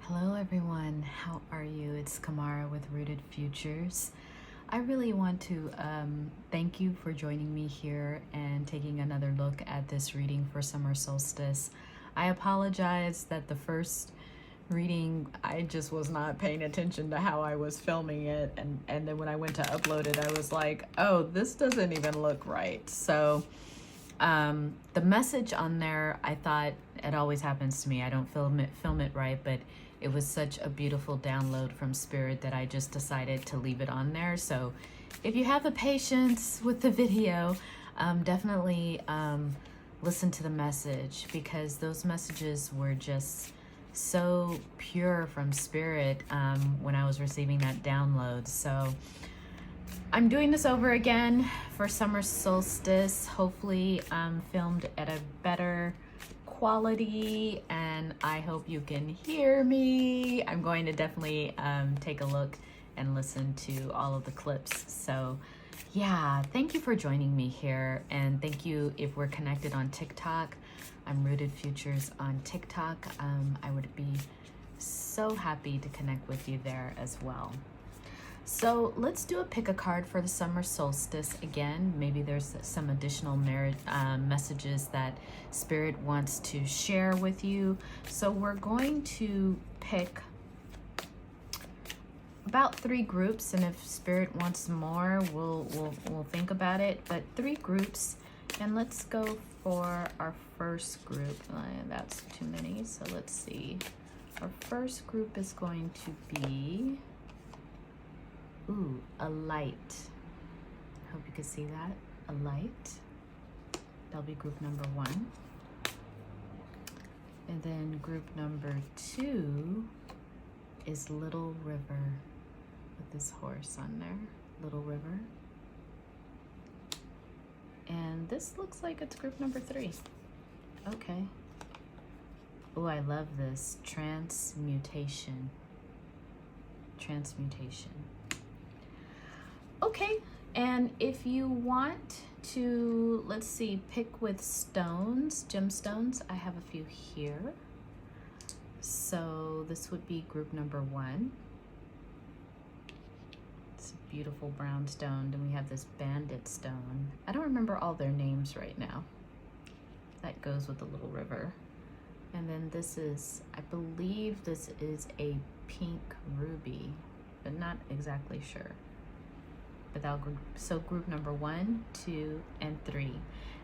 Hello everyone, how are you? It's Kamara with Rooted Futures. I really want to thank you for joining me here and taking another look at this reading for summer solstice. I apologize that the first reading, I just was not paying attention to how I was filming it, and then when I went to upload it, I was like, oh, this doesn't even look right. So the message on there, I thought, it always happens to me, I don't film it right, but it was such a beautiful download from Spirit that I just decided to leave it on there. So if you have the patience with the video, definitely listen to the message, because those messages were just so pure from Spirit when I was receiving that download. So I'm doing this over again for summer solstice, hopefully filmed at a better quality, and I hope you can hear me. I'm going to definitely take a look and listen to all of the clips. So yeah, thank you for joining me here, and thank you if we're connected on TikTok. I'm Rooted Futures on TikTok. I would be so happy to connect with you there as well. So let's do a pick a card for the summer solstice again. Maybe there's some additional messages that Spirit wants to share with you. So we're going to pick about 3 groups, and if Spirit wants more, we'll think about it. But 3 groups, and let's go for our first group. That's too many, so let's see. Our first group is going to be Alight. Hope you can see that. Alight. That'll be group number 1. And then group number 2 is Little River, with this horse on there. Little River. And this looks like it's group number 3. Okay. Oh, I love this. Transmutation. Transmutation. Okay, and if you want to, let's see, pick with stones, gemstones, I have a few here. So this would be group number 1. It's a beautiful brown stone. Then we have this bandit stone. I don't remember all their names right now. That goes with the Little River. And then this is, I believe this is a pink ruby, but not exactly sure. Without group, so group number 1, 2, and 3.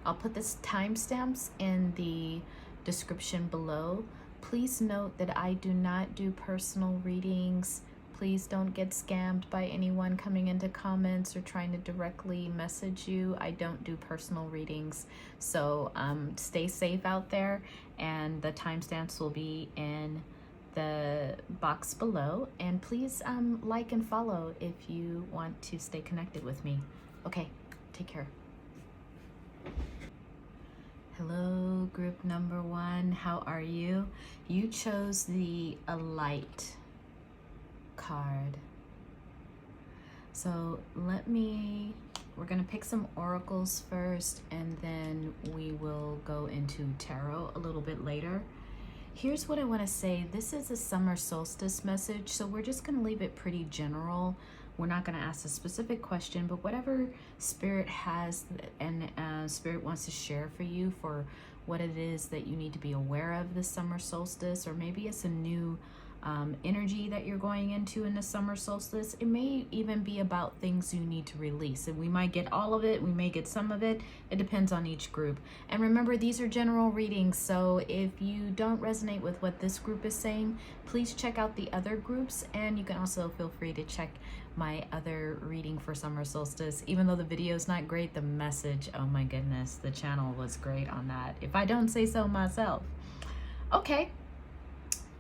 I'll put this timestamps in the description below. Please note that I do not do personal readings. Please don't get scammed by anyone coming into comments or trying to directly message you. I don't do personal readings, so stay safe out there, and the timestamps will be in the box below, and please like and follow if you want to stay connected with me. Okay, take care. Hello, group number 1, how are you? You chose the Alight card. So we're gonna pick some oracles first, and then we will go into tarot a little bit later. Here's what I want to say. This is a summer solstice message, so we're just going to leave it pretty general. We're not going to ask a specific question, but whatever Spirit has and Spirit wants to share for you for what it is that you need to be aware of this summer solstice, or maybe it's a new energy that you're going into in the summer solstice. It may even be about things you need to release, and we might get all of it, we may get some of it. It depends on each group. And remember, these are general readings, so if you don't resonate with what this group is saying, please check out the other groups, and you can also feel free to check my other reading for summer solstice. Even though the video is not great, the message, oh my goodness, the channel was great on that, if I don't say so myself. Okay.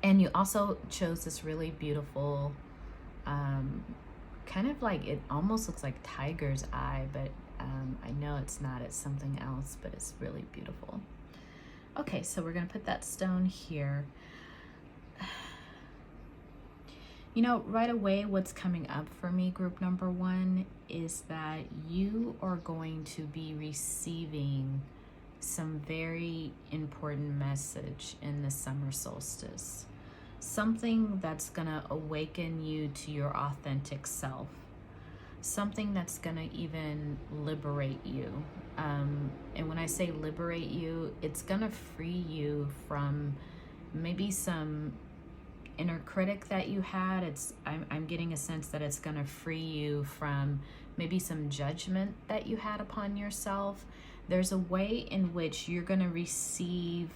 And you also chose this really beautiful, kind of like, it almost looks like tiger's eye, but I know it's not, it's something else, but it's really beautiful. Okay, so we're gonna put that stone here. You know, right away, what's coming up for me, group number 1, is that you are going to be receiving some very important message in the summer solstice. something that's gonna awaken you to your authentic self, something that's gonna even liberate you. And when I say liberate you, it's gonna free you from maybe some inner critic that you had. I'm getting a sense that it's gonna free you from maybe some judgment that you had upon yourself. There's a way in which you're gonna receive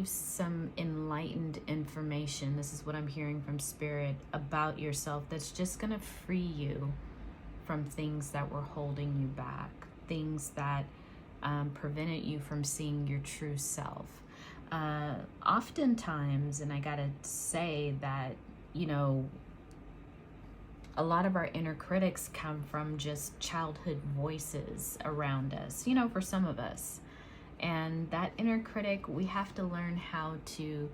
some enlightened information. This is what I'm hearing from Spirit about yourself, that's just gonna free you from things that were holding you back, things that prevented you from seeing your true self. Oftentimes, and I gotta say that, you know, a lot of our inner critics come from just childhood voices around us, you know, for some of us. And that inner critic, we have to learn how to,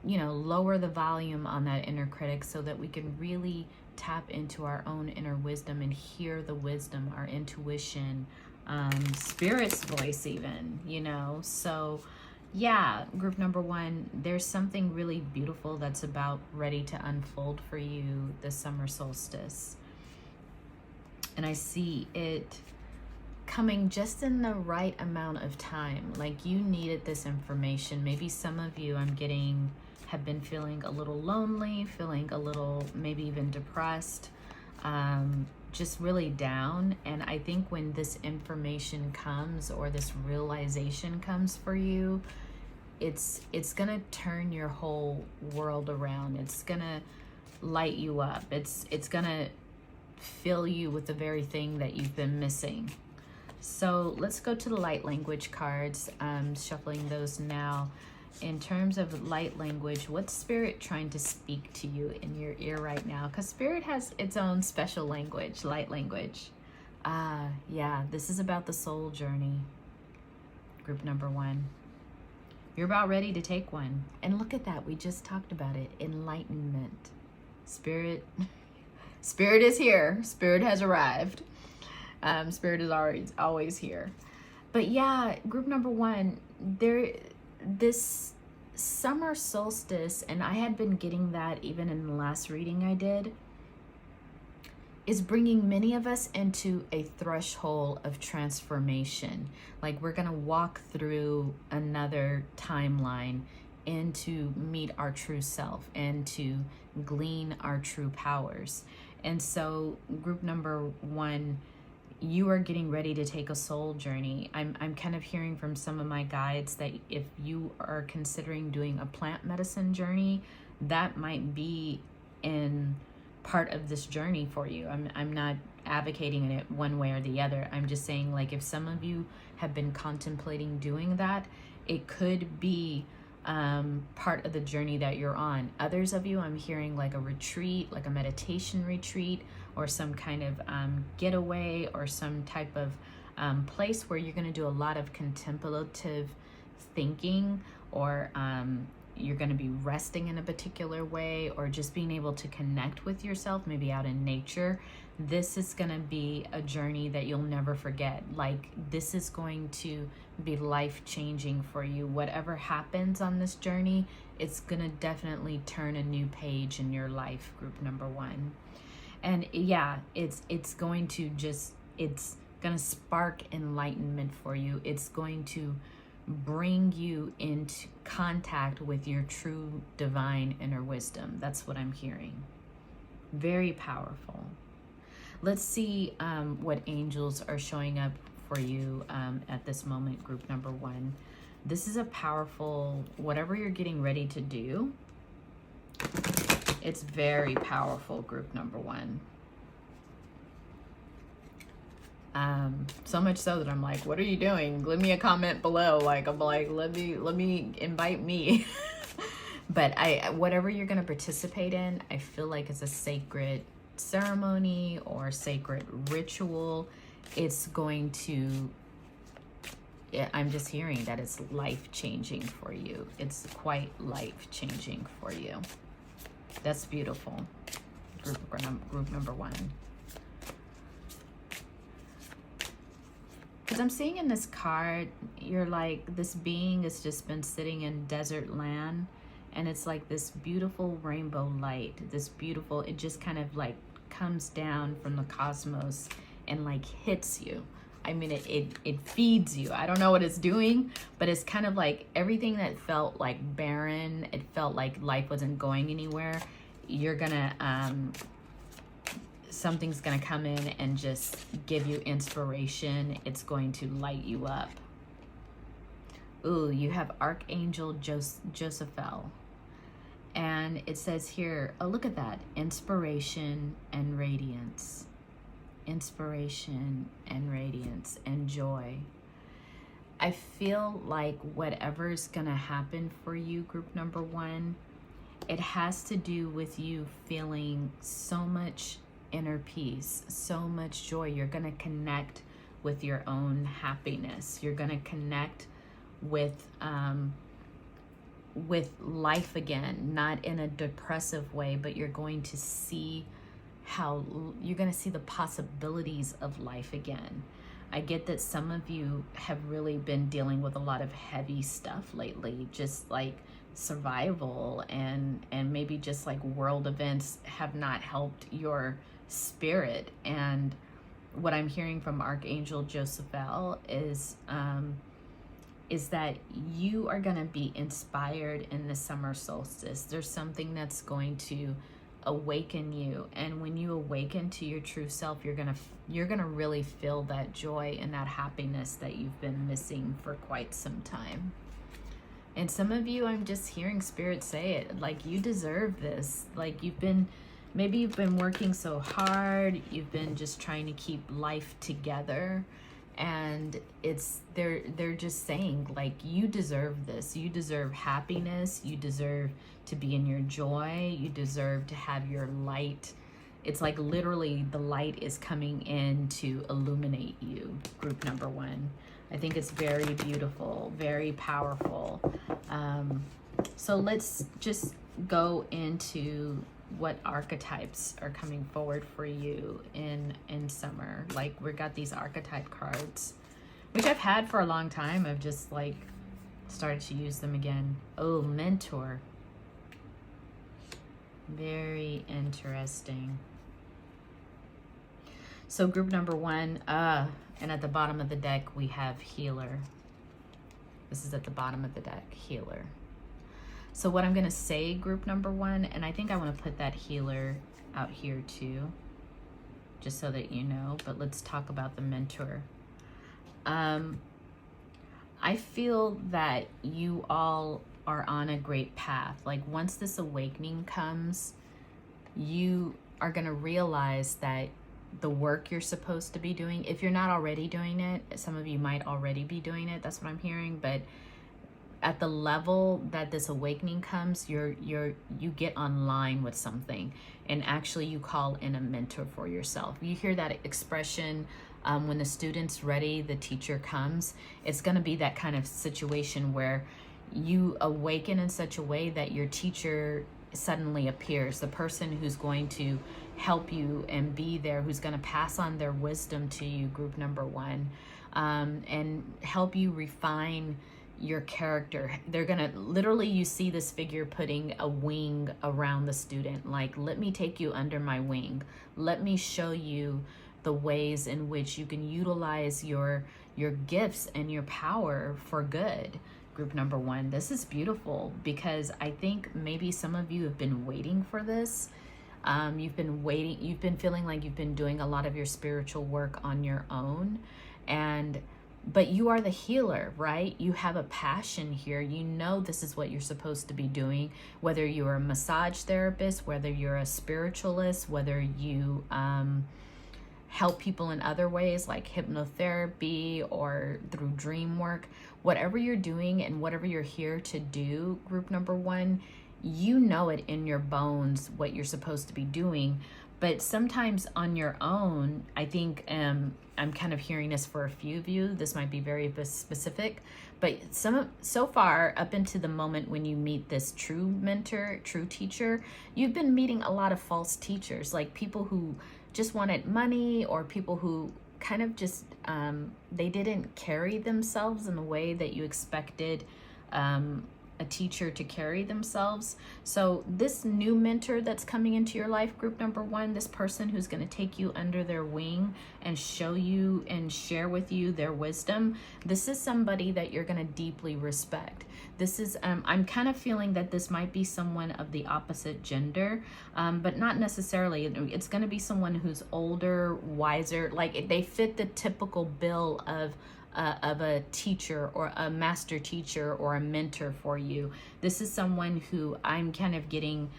you know, lower the volume on that inner critic so that we can really tap into our own inner wisdom and hear the wisdom, our intuition, Spirit's voice even, you know. So yeah, group number one, there's something really beautiful that's about ready to unfold for you this summer solstice. And I see it coming just in the right amount of time. Like, you needed this information. Maybe some of you, have been feeling a little lonely, feeling a little maybe even depressed, just really down. And I think when this information comes, or this realization comes for you, it's gonna turn your whole world around. It's gonna light you up. It's gonna fill you with the very thing that you've been missing. So let's go to the light language cards. Shuffling those now. In terms of light language, what's Spirit trying to speak to you in your ear right now? Because Spirit has its own special language, light language. Yeah, this is about the soul journey. Group number one. You're about ready to take one. And look at that, we just talked about it. Enlightenment. Spirit is here. Spirit has arrived. Spirit is always here. But yeah, group number one, this summer solstice, and I had been getting that even in the last reading I did, is bringing many of us into a threshold of transformation. Like, we're gonna walk through another timeline and to meet our true self and to glean our true powers. And so group number one, you are getting ready to take a soul journey. I'm kind of hearing from some of my guides that if you are considering doing a plant medicine journey, that might be in part of this journey for you. I'm not advocating it one way or the other. I'm just saying, like, if some of you have been contemplating doing that, it could be part of the journey that you're on. Others of you, I'm hearing like a retreat, like a meditation retreat, or some kind of getaway, or some type of place where you're going to do a lot of contemplative thinking, or you're going to be resting in a particular way, or just being able to connect with yourself, maybe out in nature. This is going to be a journey that you'll never forget. Like, this is going to be life-changing for you. Whatever happens on this journey, it's going to definitely turn a new page in your life, group number one. And yeah, it's going to spark enlightenment for you. It's going to bring you into contact with your true divine inner wisdom. That's what I'm hearing. Very powerful. Let's see what angels are showing up for you at this moment, group number one. This is a powerful, whatever you're getting ready to do, it's very powerful, group number one. So much so that I'm like, what are you doing? Leave me a comment below. Like, I'm like, let me invite me. But whatever you're going to participate in, I feel like it's a sacred ceremony or sacred ritual. It's going to, I'm just hearing that it's life-changing for you. It's quite life-changing for you. That's beautiful. Group number one. because I'm seeing in this card, you're like, this being has just been sitting in desert land, and it's like this beautiful rainbow light, this beautiful, it just kind of like comes down from the cosmos and like hits you. I mean, it feeds you. I don't know what it's doing, but it's kind of like everything that felt like barren, it felt like life wasn't going anywhere. You're gonna, something's gonna come in and just give you inspiration. It's going to light you up. Ooh, you have Archangel Josephiel. And it says here, oh, look at that, inspiration and radiance. Inspiration and radiance and joy. I feel like whatever's gonna happen for you, group number one, it has to do with you feeling so much inner peace, so much joy. You're gonna connect with your own happiness. You're gonna connect with life again, not in a depressive way, but you're going to see how you're going to see the possibilities of life again. I get that some of you have really been dealing with a lot of heavy stuff lately, just like survival and maybe just like world events have not helped your spirit. And what I'm hearing from Archangel Josephiel is that you are going to be inspired in the summer solstice. There's something that's going to awaken you, and when you awaken to your true self, you're gonna really feel that joy and that happiness that you've been missing for quite some time. And some of you, I'm just hearing spirit say it, like, you deserve this. Like, maybe you've been working so hard, you've been just trying to keep life together, and they're just saying, like, you deserve this. You deserve happiness. You deserve to be in your joy. You deserve to have your light. It's like literally the light is coming in to illuminate you, group number one. I think it's very beautiful, very powerful. So let's just go into what archetypes are coming forward for you in summer. Like, we got these archetype cards, which I've had for a long time. I've just like started to use them again. Oh, mentor. Very interesting. So group number one, and at the bottom of the deck we have healer. This is at the bottom of the deck, healer. So what I'm going to say, group number one, and I think I want to put that healer out here too, just so that you know, but let's talk about the mentor. I feel that you all are on a great path. Like, once this awakening comes, you are going to realize that the work you're supposed to be doing, if you're not already doing it, some of you might already be doing it, that's what I'm hearing, but at the level that this awakening comes, you get online with something, and actually you call in a mentor for yourself. You hear that expression, when the student's ready, the teacher comes. It's going to be that kind of situation where you awaken in such a way that your teacher suddenly appears, the person who's going to help you and be there, who's going to pass on their wisdom to you, group number one, and help you refine your character. They're gonna literally, you see this figure putting a wing around the student, like, let me take you under my wing, let me show you the ways in which you can utilize your gifts and your power for good, group number one. This is beautiful, because I think maybe some of you have been waiting for this. You've been feeling like you've been doing a lot of your spiritual work on your own, but you are the healer, right? You have a passion here. You know this is what you're supposed to be doing, whether you're a massage therapist, whether you're a spiritualist, whether you help people in other ways like hypnotherapy or through dream work. Whatever you're doing and whatever you're here to do, group number one, you know it in your bones what you're supposed to be doing. But sometimes on your own, I think I'm kind of hearing this for a few of you. This might be very specific, but so far up into the moment when you meet this true mentor, true teacher, you've been meeting a lot of false teachers, like people who just wanted money, or people who kind of just, they didn't carry themselves in the way that you expected a teacher to carry themselves. So this new mentor that's coming into your life, group number one, this person who's going to take you under their wing and show you and share with you their wisdom, this is somebody that you're going to deeply respect. This is, I'm kind of feeling that this might be someone of the opposite gender, but not necessarily. It's going to be someone who's older, wiser, like they fit the typical bill of a teacher or a master teacher or a mentor for you. This is someone who I'm kind of getting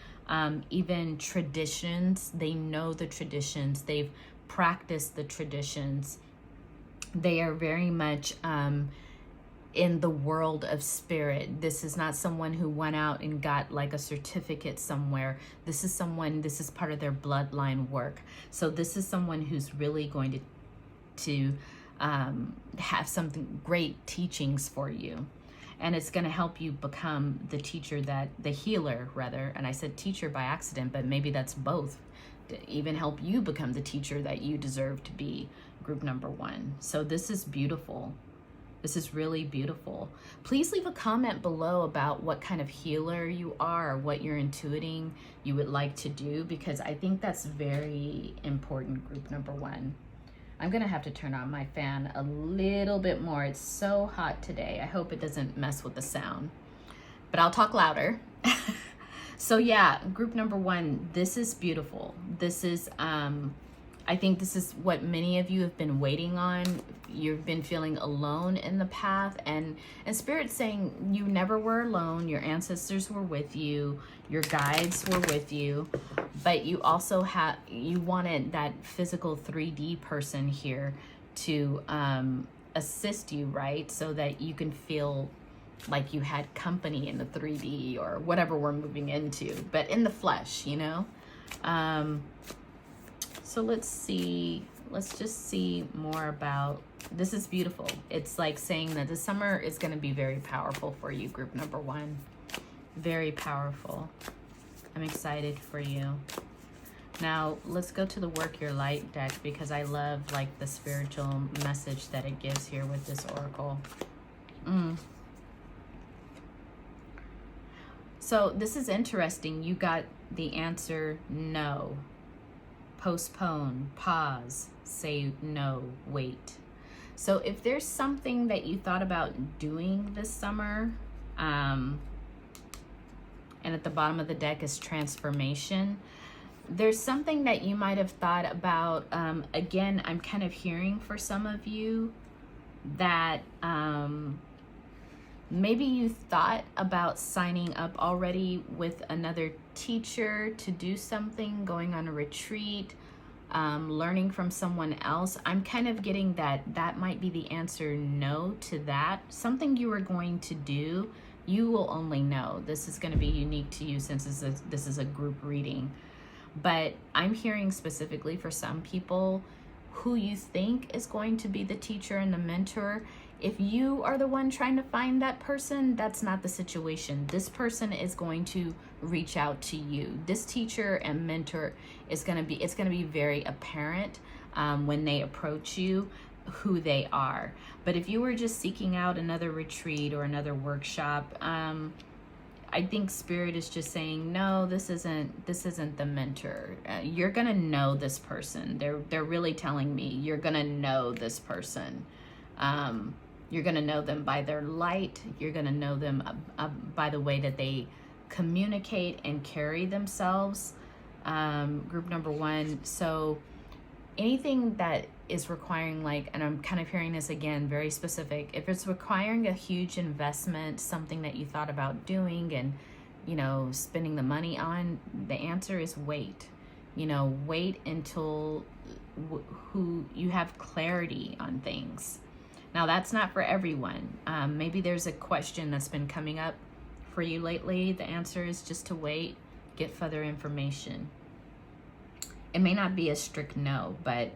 even traditions. They know the traditions. They've practiced the traditions. They are very much in the world of spirit. This is not someone who went out and got like a certificate somewhere. This is someone, this is part of their bloodline work. So this is someone who's really going to have something great teachings for you, and it's going to help you become the teacher that the healer rather, and I said teacher by accident, but maybe that's both, to even help you become the teacher that you deserve to be, group number one. So this is beautiful. This is really beautiful. Please leave a comment below about what kind of healer you are, or what you're intuiting you would like to do, because I think that's very important, group number one. I'm gonna have to turn on my fan a little bit more. It's so hot today. I hope it doesn't mess with the sound, but I'll talk louder. So yeah, group number one, this is beautiful. This is, I think this is what many of you have been waiting on. You've been feeling alone in the path, and Spirit's saying you never were alone. Your ancestors were with you. Your guides were with you, but you also you wanted that physical 3D person here to assist you, right? So that you can feel like you had company in the 3D or whatever we're moving into, but in the flesh, you know? So let's just see more about, this is beautiful. It's like saying that the summer is going to be very powerful for you, group number one. Very powerful. I'm excited for you. Now let's go to the Work Your Light deck, because I love like the spiritual message that it gives here with this oracle. So this is interesting. You got the answer no. Postpone, pause, say no, wait. So if there's something that you thought about doing this summer, and at the bottom of the deck is transformation, there's something that you might have thought about. Again, I'm kind of hearing for some of you that maybe you thought about signing up already with another teacher to do something, going on a retreat, learning from someone else. I'm kind of getting that might be the answer no to that. Something you were going to do, you will only know. This is going to be unique to you since this is a group reading. But I'm hearing specifically for some people who you think is going to be the teacher and the mentor. If you are the one trying to find that person, that's not the situation. This person is going to reach out to you. This teacher and mentor is going to be, it's going to be very apparent when they approach you who they are. But if you were just seeking out another retreat or another workshop, I think Spirit is just saying, no, this isn't the mentor. You're going to know this person. They're really telling me you're going to know this person. You're going to know them by their light. You're going to know them by the way that they communicate and carry themselves. Group number one. So anything that is requiring, like, and I'm kind of hearing this again, very specific. If it's requiring a huge investment, something that you thought about doing and, you know, spending the money on, the answer is wait. You know, wait until who you have clarity on things. Now, that's not for everyone. Maybe there's a question that's been coming up for you lately. The answer is just to wait, get further information. It may not be a strict no, but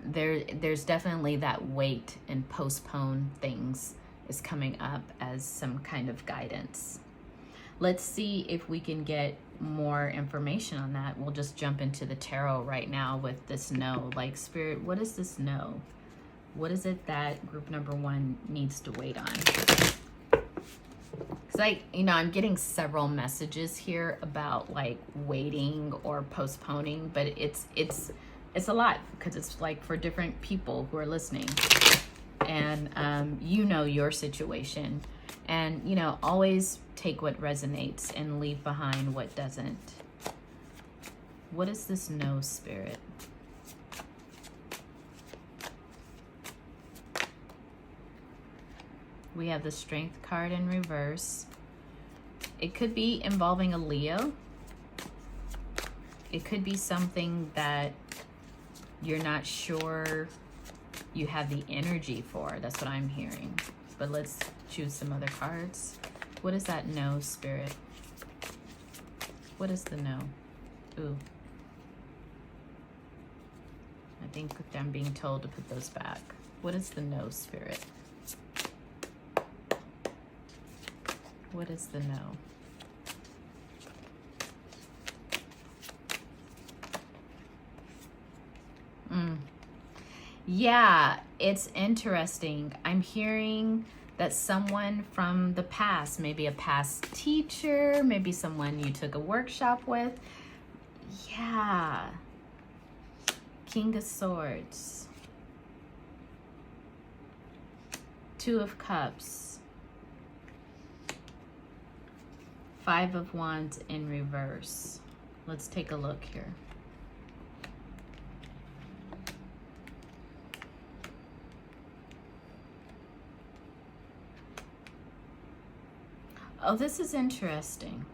there's definitely that wait and postpone things is coming up as some kind of guidance. Let's see if we can get more information on that. We'll just jump into the tarot right now with this no. Like, Spirit, what is this no? What is it that group number 1 needs to wait on? Because I'm getting several messages here about like waiting or postponing, but it's a lot, because it's like for different people who are listening, and your situation, and always take what resonates and leave behind what doesn't. What is this no, Spirit? We have the Strength card in reverse. It could be involving a Leo. It could be something that you're not sure you have the energy for. That's what I'm hearing. But let's choose some other cards. What is that no, Spirit? What is the no? Ooh. I think I'm being told to put those back. What is the no, Spirit? What is the no? Yeah, it's interesting. I'm hearing that someone from the past, maybe a past teacher, maybe someone you took a workshop with. Yeah. King of Swords. 2 of Cups. 5 of Wands in reverse. Let's take a look here. Oh, this is interesting.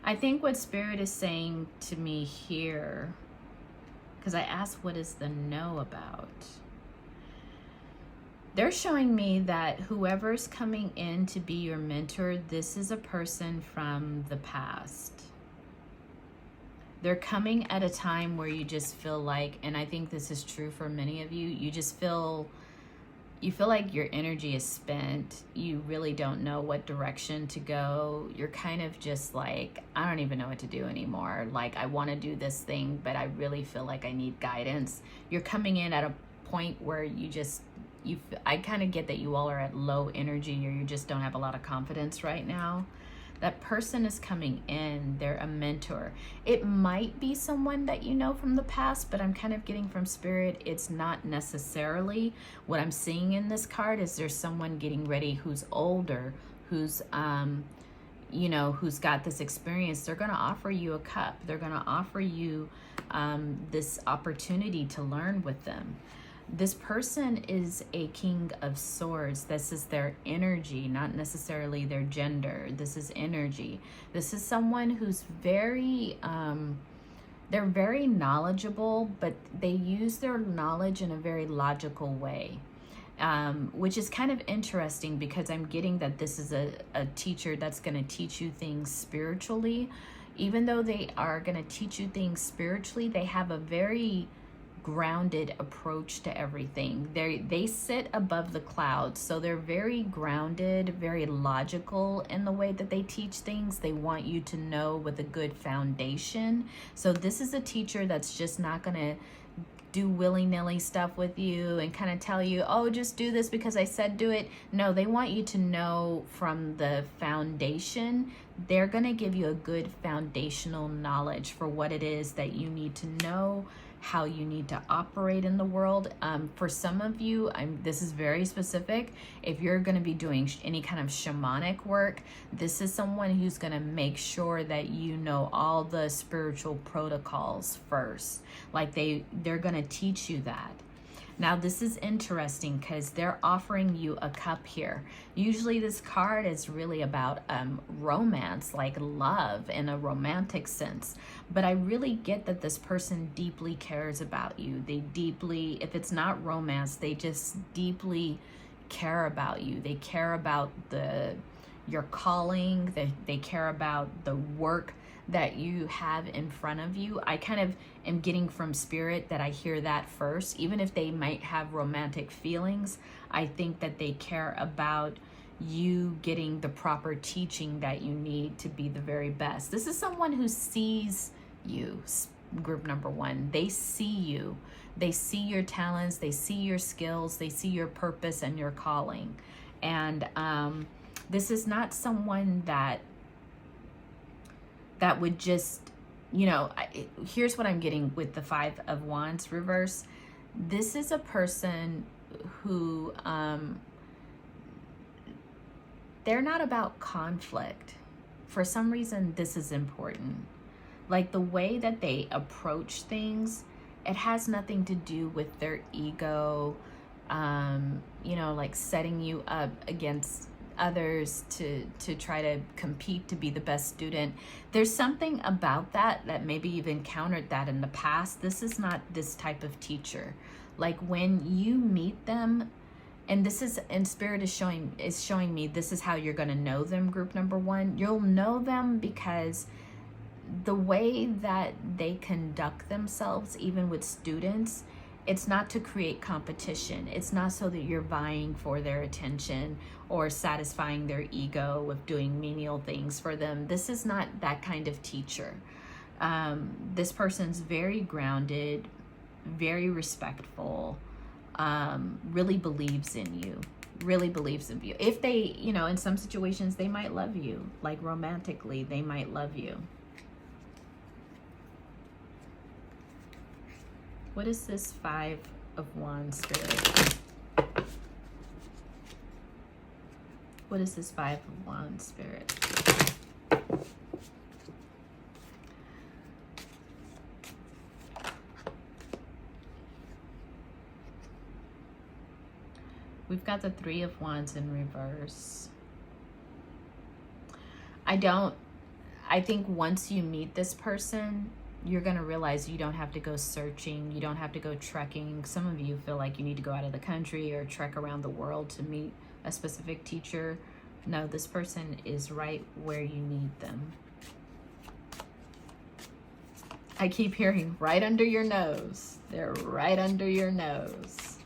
I think what Spirit is saying to me here, because I asked what is the no about, they're showing me that whoever's coming in to be your mentor, this is a person from the past. They're coming at a time where you just feel like, and I think this is true for many of you, you feel like your energy is spent. You really don't know what direction to go. You're kind of just like, I don't even know what to do anymore. Like, I want to do this thing, but I really feel like I need guidance. You're coming in at a point where I kind of get that you all are at low energy, or you just don't have a lot of confidence right now. That person is coming in. They're a mentor. It might be someone that you know from the past, but I'm kind of getting from Spirit, it's not necessarily. What I'm seeing in this card is there's someone getting ready who's older, who's who's got this experience. They're going to offer you a cup. They're going to offer you this opportunity to learn with them. This person is a King of Swords. This is their energy, not necessarily their gender. This is energy. This is someone who's very, they're very knowledgeable, but they use their knowledge in a very logical way, which is kind of interesting, because I'm getting that this is a teacher that's going to teach you things spiritually. Even though they are going to teach you things spiritually, they have a very grounded approach to everything. They sit above the clouds, so they're very grounded, very logical in the way that they teach things. They want you to know with a good foundation. So this is a teacher that's just not going to do willy-nilly stuff with you and kind of tell you, oh, just do this because I said do it. No, they want you to know from the foundation. They're going to give you a good foundational knowledge for what it is that you need to know, how you need to operate in the world. For some of you, this is very specific. If you're going to be doing any kind of shamanic work, this is someone who's going to make sure that you know all the spiritual protocols first. Like they're going to teach you that. Now, this is interesting because they're offering you a cup here. Usually this card is really about romance, like love in a romantic sense. But I really get that this person deeply cares about you. They deeply, if it's not romance, they just deeply care about you. They care about your calling. They care about the work that you have in front of you. I kind of am getting from Spirit that I hear that first. Even if they might have romantic feelings, I think that they care about you getting the proper teaching that you need to be the very best. This is someone who sees you, group number one. They see you. They see your talents. They see your skills. They see your purpose and your calling. And this is not someone that would just, you know, here's what I'm getting with the Five of Wands reverse. This is a person who, they're not about conflict. For some reason, this is important. Like the way that they approach things, it has nothing to do with their ego, you know, like setting you up against others to try to compete to be the best student. There's something about that maybe you've encountered that in the past. This is not this type of teacher. Like when you meet them, and this is, and Spirit is showing me this is how you're going to know them, group number one. You'll know them because the way that they conduct themselves, even with students, it's not to create competition. It's not so that you're vying for their attention or satisfying their ego with doing menial things for them. This is not that kind of teacher. This person's very grounded, very respectful, really believes in you, really believes in you. If they, you know, in some situations, they might love you, like romantically, they might love you. What is this Five of Wands, Spirit? What is this Five of Wands, Spirit? We've got the Three of Wands in reverse. I think once you meet this person, you're going to realize you don't have to go searching. You don't have to go trekking. Some of you feel like you need to go out of the country or trek around the world to meet a specific teacher. No, this person is right where you need them. I keep hearing right under your nose. They're right under your nose.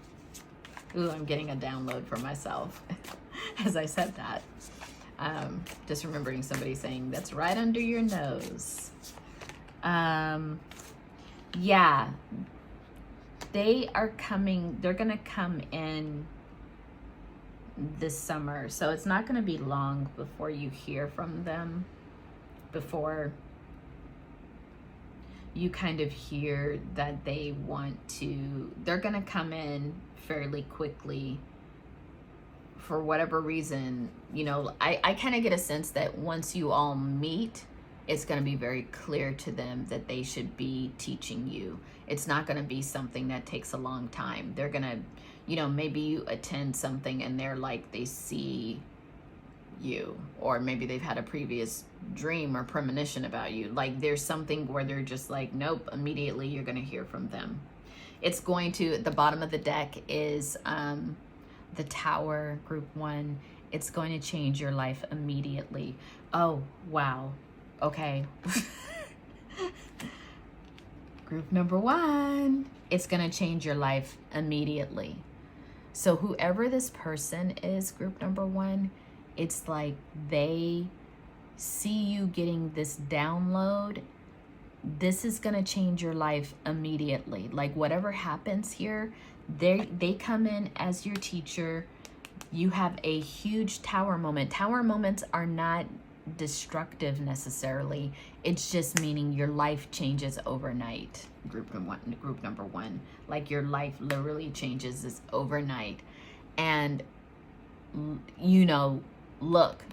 Ooh, I'm getting a download for myself as I said that. Just remembering somebody saying, that's right under your nose. Yeah, they are coming, they're going to come in this summer. So it's not going to be long before you hear from them, before you kind of hear that they want to, they're going to come in fairly quickly for whatever reason. You know, I kind of get a sense that once you all meet, it's going to be very clear to them that they should be teaching you. It's not going to be something that takes a long time. They're going to, you know, maybe you attend something and they're like, they see you, or maybe they've had a previous dream or premonition about you. Like there's something where they're just like, nope, immediately you're going to hear from them. It's going to, at the bottom of the deck is the Tower, group one. It's going to change your life immediately. Oh, wow. Okay. Group number one, it's going to change your life immediately. So whoever this person is, group number one, it's like they see you getting this download. This is going to change your life immediately. Like whatever happens here, they come in as your teacher. You have a huge tower moment. Tower moments are not destructive necessarily. It's just meaning your life changes overnight. Group number one, like your life literally changes this overnight. And you know, look,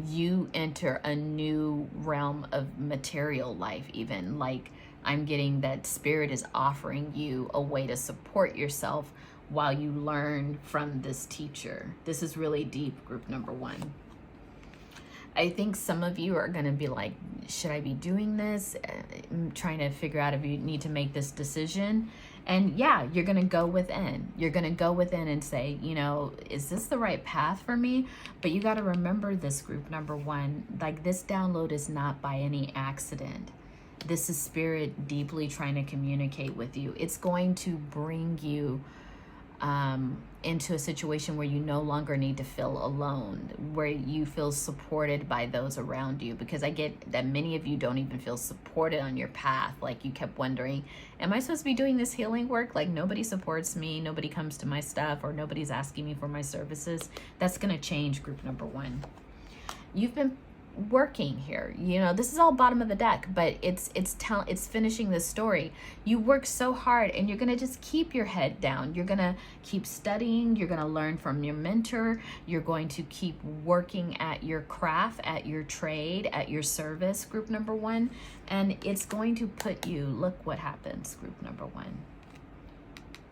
you enter a new realm of material life. Even like I'm getting that Spirit is offering you a way to support yourself while you learn from this teacher. This is really deep, group number one. I think some of you are going to be like, should I be doing this? I'm trying to figure out if you need to make this decision. And yeah, you're going to go within. You're going to go within and say, you know, is this the right path for me? But you got to remember this, group number one, like this download is not by any accident. This is Spirit deeply trying to communicate with you. It's going to bring you into a situation where you no longer need to feel alone, where you feel supported by those around you. Because I get that many of you don't even feel supported on your path. Like, you kept wondering, am I supposed to be doing this healing work? Like, nobody supports me, nobody comes to my stuff, or nobody's asking me for my services. That's going to change, group number one. You've been working here, you know, this is all bottom of the deck, but it's finishing this story. You work so hard, and you're gonna just keep your head down. You're gonna keep studying, you're gonna learn from your mentor, you're going to keep working at your craft, at your trade, at your service, group number one, and it's going to put you, look what happens, group number one,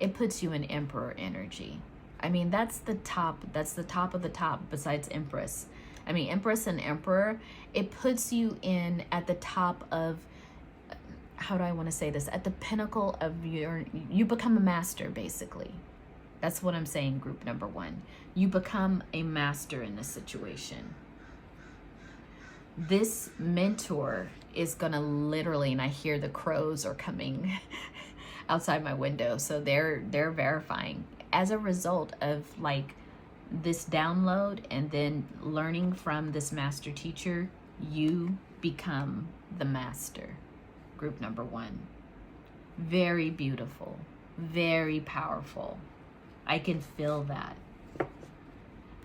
it puts you in Emperor energy. I mean, that's the top of the top besides Empress. I mean, Empress and Emperor, it puts you in at the top of, how do I want to say this? At the pinnacle of you become a master, basically. That's what I'm saying, group number one. You become a master in this situation. This mentor is going to literally, and I hear the crows are coming outside my window. So they're verifying as a result of like, this download and then learning from this master teacher, you become the master, group number one. Very beautiful, very powerful. I can feel that.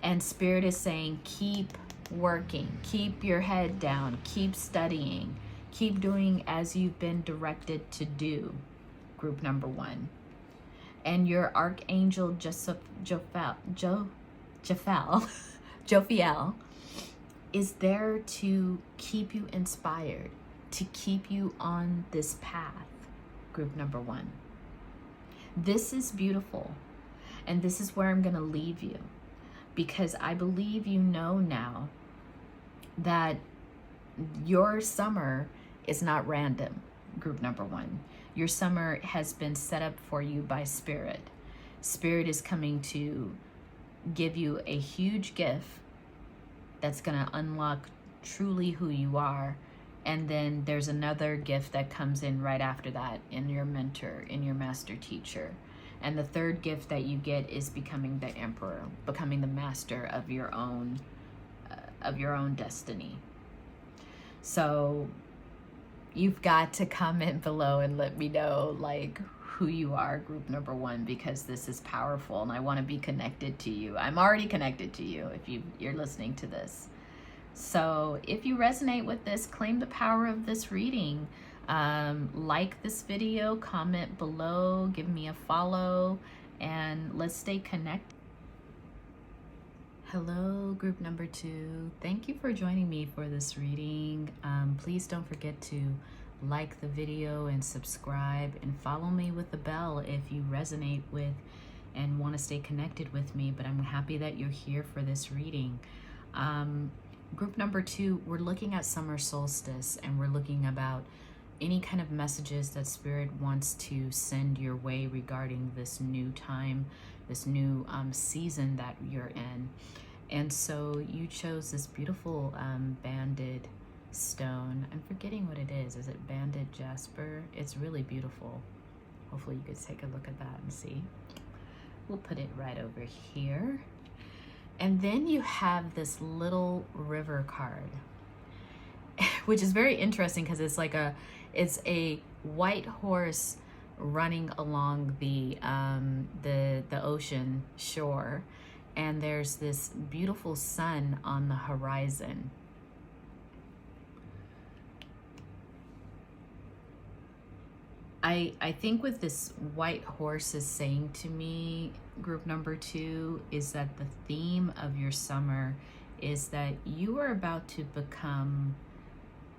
And Spirit is saying, keep working, keep your head down, keep studying, keep doing as you've been directed to do, group number one. And your Archangel Jophiel is there to keep you inspired, to keep you on this path, group number one. This is beautiful, and this is where I'm going to leave you, because I believe you know now that your summer is not random, group number one. Your summer has been set up for you by Spirit. Spirit is coming to give you a huge gift that's going to unlock truly who you are. And then there's another gift that comes in right after that in your mentor, in your master teacher. And the third gift that you get is becoming the emperor, becoming the master of your own destiny. So you've got to comment below and let me know like who you are, group number one, because this is powerful and I want to be connected to you. I'm already connected to you if you're listening to this. So if you resonate with this, claim the power of this reading. Like this video, comment below, give me a follow, and let's stay connected. Hello, group number two. Thank you for joining me for this reading. Please don't forget to like the video and subscribe and follow me with the bell if you resonate with and want to stay connected with me. But I'm happy that you're here for this reading. Group number two, we're looking at summer solstice, and we're looking about any kind of messages that Spirit wants to send your way regarding this new time, this new season that you're in. And so you chose this beautiful banded stone. I'm forgetting what it is. Is it banded jasper? It's really beautiful. Hopefully you could take a look at that and see. We'll put it right over here. And then you have this little river card, which is very interesting because it's a white horse running along the ocean shore, and there's this beautiful sun on the horizon. I think what this white horse is saying to me, group number two, is that the theme of your summer is that you are about to become,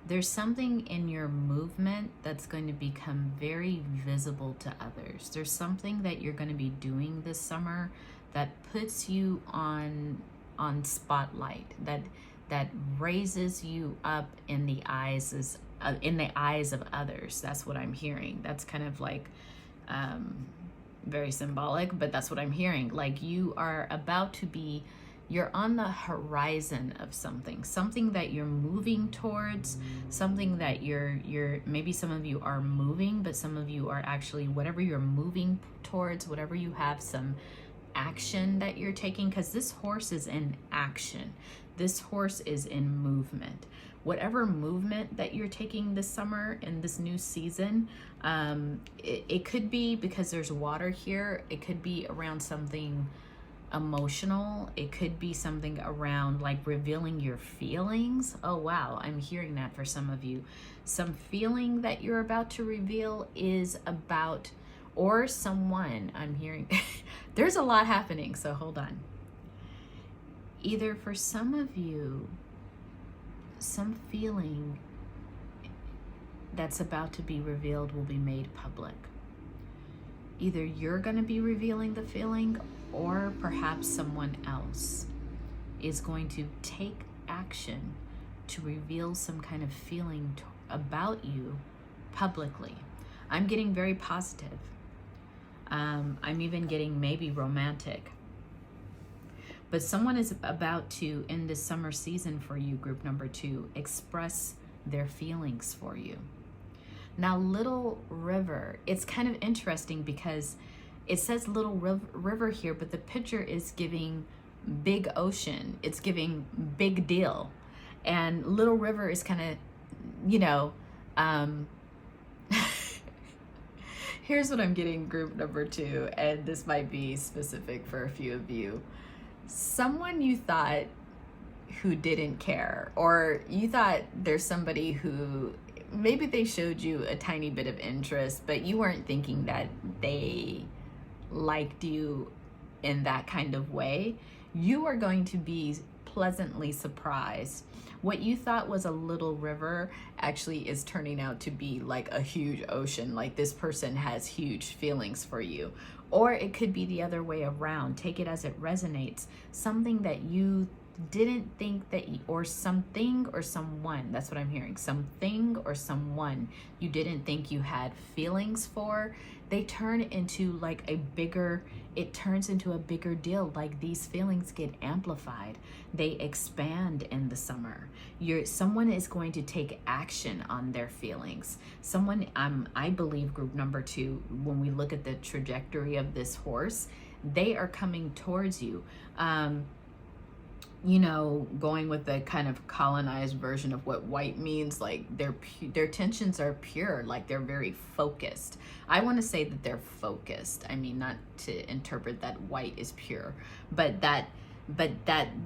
there's something in your movement that's going to become very visible to others. There's something that you're going to be doing this summer that puts you on spotlight, that raises you up in the eyes of others. That's what I'm hearing. That's kind of like very symbolic, but that's what I'm hearing. Like you are about to be You're on the horizon of something that you're moving towards, something that you're maybe some of you are moving, but some of you are actually, whatever you're moving towards, whatever you have some action that you're taking, because this horse is in action. This horse is in movement. Whatever movement that you're taking this summer in this new season, it could be because there's water here. It could be around something emotional. It could be something around like revealing your feelings. Oh wow, I'm hearing that for some of you. Some feeling that you're about to reveal is about, or someone, I'm hearing. There's a lot happening, so hold on. Either for some of you, some feeling that's about to be revealed will be made public. Either you're going to be revealing the feeling, or perhaps someone else is going to take action to reveal some kind of feeling about you publicly. I'm getting very positive. I'm even getting maybe romantic. But someone is about to, in this summer season for you, group number 2, express their feelings for you. Now, Little River, it's kind of interesting because it says Little River here, but the picture is giving big ocean. It's giving big deal. And Little River is kind of, you know, here's what I'm getting, group number 2, and this might be specific for a few of you. Someone you thought who didn't care, or you thought there's somebody who maybe they showed you a tiny bit of interest, but you weren't thinking that they liked you in that kind of way. You are going to be pleasantly surprised. What you thought was a little river actually is turning out to be like a huge ocean. Like this person has huge feelings for you. Or it could be the other way around. Take it as it resonates. Something that you didn't think that you, or something or someone, that's what I'm hearing. Something or someone you didn't think you had feelings for, they turn into like a bigger, it turns into a bigger deal. Like these feelings get amplified. They expand in the summer. Someone is going to take action on their feelings. Someone, I believe group number 2, when we look at the trajectory of this horse, they are coming towards you. You know, going with the kind of colonized version of what white means, like their tensions are pure, like they're very focused. I want to say that they're focused. I mean, not to interpret that white is pure, but that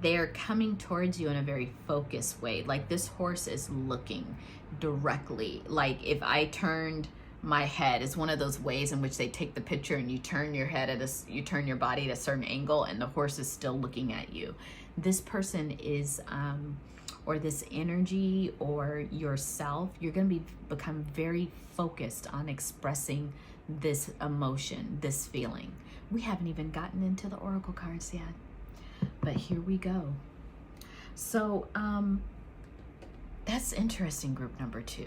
they're coming towards you in a very focused way. Like this horse is looking directly. Like if I turned my head, is one of those ways in which they take the picture and you turn your head you turn your body at a certain angle and the horse is still looking at you. This person is, or this energy or yourself, you're going to become very focused on expressing this emotion, this feeling. We haven't even gotten into the oracle cards yet, but here we go. So that's interesting, group number 2.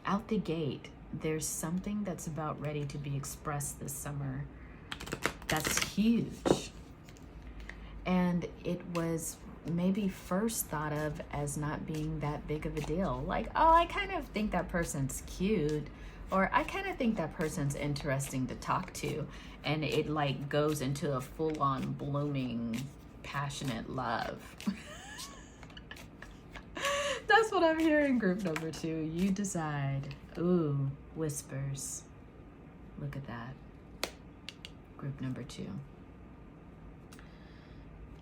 Out the gate, there's something that's about ready to be expressed this summer. That's huge. And it was maybe first thought of as not being that big of a deal. Like, oh, I kind of think that person's cute, or I kind of think that person's interesting to talk to. And it like goes into a full-on blooming, passionate love. That's what I'm hearing, group number 2. You decide. Ooh, whispers. Look at that. Group number 2.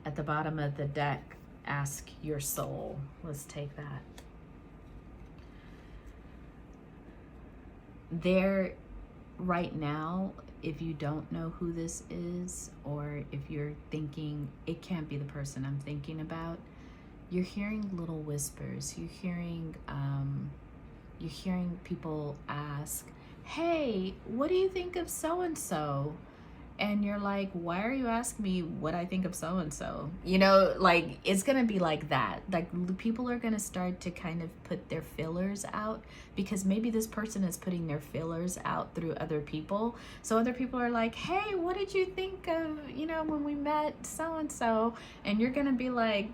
At the bottom of the deck, ask your soul. Let's take that. There, right now, if you don't know who this is, or if you're thinking, it can't be the person I'm thinking about, you're hearing little whispers. You're hearing people ask, hey, what do you think of so-and-so? and you're like, why are you asking me what I think of so-and-so? You know, like, it's gonna be like that. Like, people are gonna start to kind of put their fillers out, because maybe this person is putting their fillers out through other people. So other people are like, hey, what did you think of, you know, when we met so-and-so? And you're gonna be like,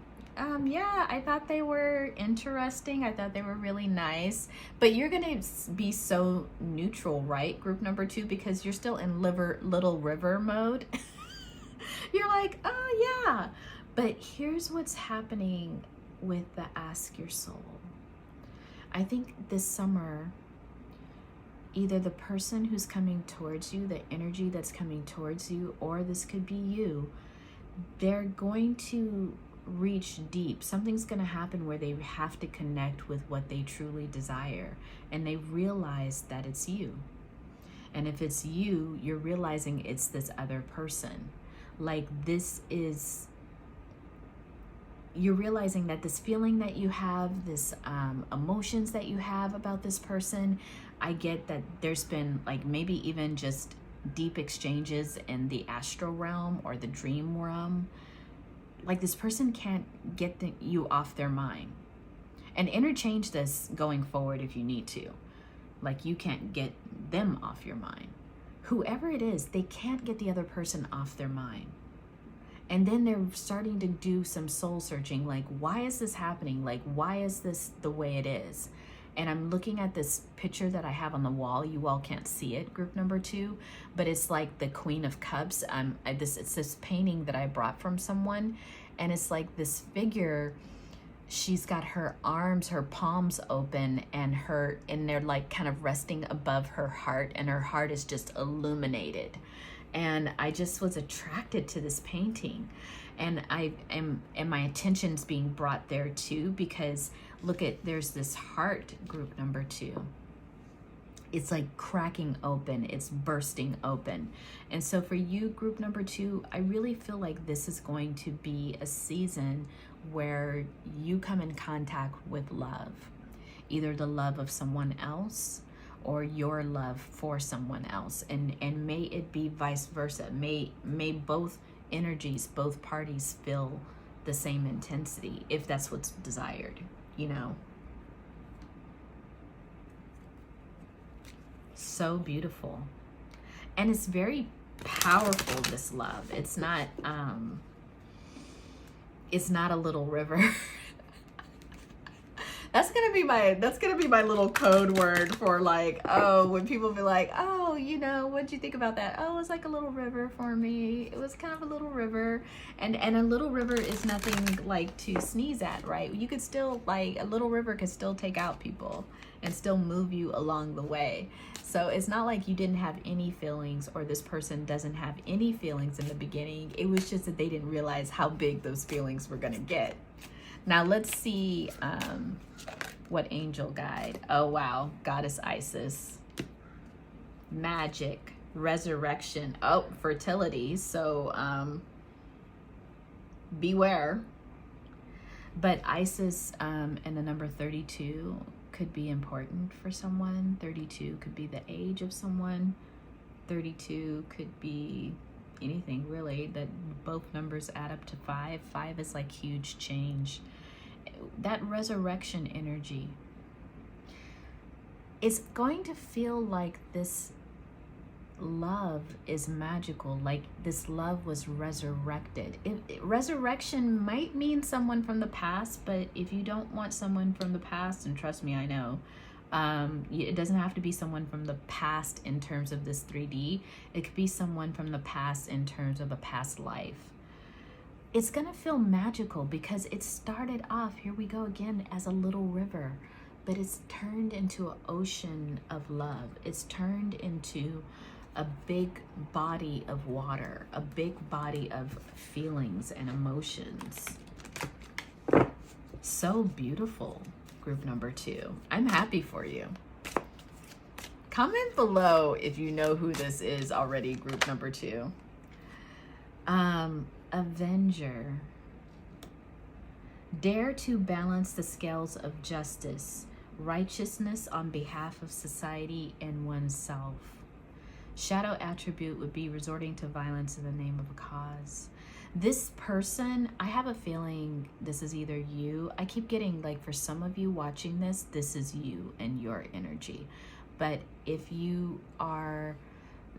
yeah, I thought they were interesting. I thought they were really nice. But you're going to be so neutral, right? Group number 2, because you're still in little river mode. You're like, oh, yeah. But here's what's happening with the Ask Your Soul. I think this summer, either the person who's coming towards you, the energy that's coming towards you, or this could be you, they're going to reach deep. Something's going to happen where they have to connect with what they truly desire, and they realize that it's you. And if it's you, you're realizing it's this other person. Like, you're realizing that this feeling that you have, this emotions that you have about this person, I get that there's been like maybe even just deep exchanges in the astral realm or the dream realm. Like, this person can't get you off their mind. And interchange this going forward if you need to. Like, you can't get them off your mind. Whoever it is, they can't get the other person off their mind. And then they're starting to do some soul searching. Like, why is this happening? Like, why is this the way it is? And I'm looking at this picture that I have on the wall. You all can't see it, group number 2, but it's like the Queen of Cups. It's this painting that I brought from someone, and it's like this figure. She's got her arms, her palms open, and they're like kind of resting above her heart, and her heart is just illuminated. And I just was attracted to this painting, and my attention's being brought there too, because look there's this heart, group number 2. It's like cracking open, it's bursting open. And so for you, group number 2, I really feel like this is going to be a season where you come in contact with love, either the love of someone else or your love for someone else, and may it be vice versa. May both energies, both parties feel the same intensity, if that's what's desired, you know. So beautiful. And it's very powerful, this love. It's not a little river. That's gonna be my little code word for, like, oh, when people be like, oh, you know, what'd you think about that? Oh, it was like a little river for me. It was kind of a little river. And a little river is nothing like to sneeze at, right? You could still, like, a little river could still take out people and still move you along the way. So it's not like you didn't have any feelings, or this person doesn't have any feelings in the beginning. It was just that they didn't realize how big those feelings were gonna get. Now let's see what angel guide. Oh wow, Goddess Isis. Magic, resurrection, oh, fertility. So beware. But Isis and the number 32 could be important for someone. 32 could be the age of someone. 32 could be anything really. That both numbers add up to 5. 5 is like huge change. That resurrection energy, it's going to feel like this love is magical, like this love was resurrected. Resurrection might mean someone from the past, but if you don't want someone from the past, and trust me, I know, it doesn't have to be someone from the past in terms of this 3D. It could be someone from the past in terms of a past life. It's gonna feel magical because it started off, here we go again, as a little river, but it's turned into an ocean of love. It's turned into a big body of water, a big body of feelings and emotions. So beautiful, group number 2. I'm happy for you. Comment below if you know who this is already, group number 2. Avenger. Dare to balance the scales of justice, righteousness on behalf of society and oneself. Shadow attribute would be resorting to violence in the name of a cause. This person, I have a feeling this is either you. I keep getting, like, for some of you watching this, this is you and your energy. But if you are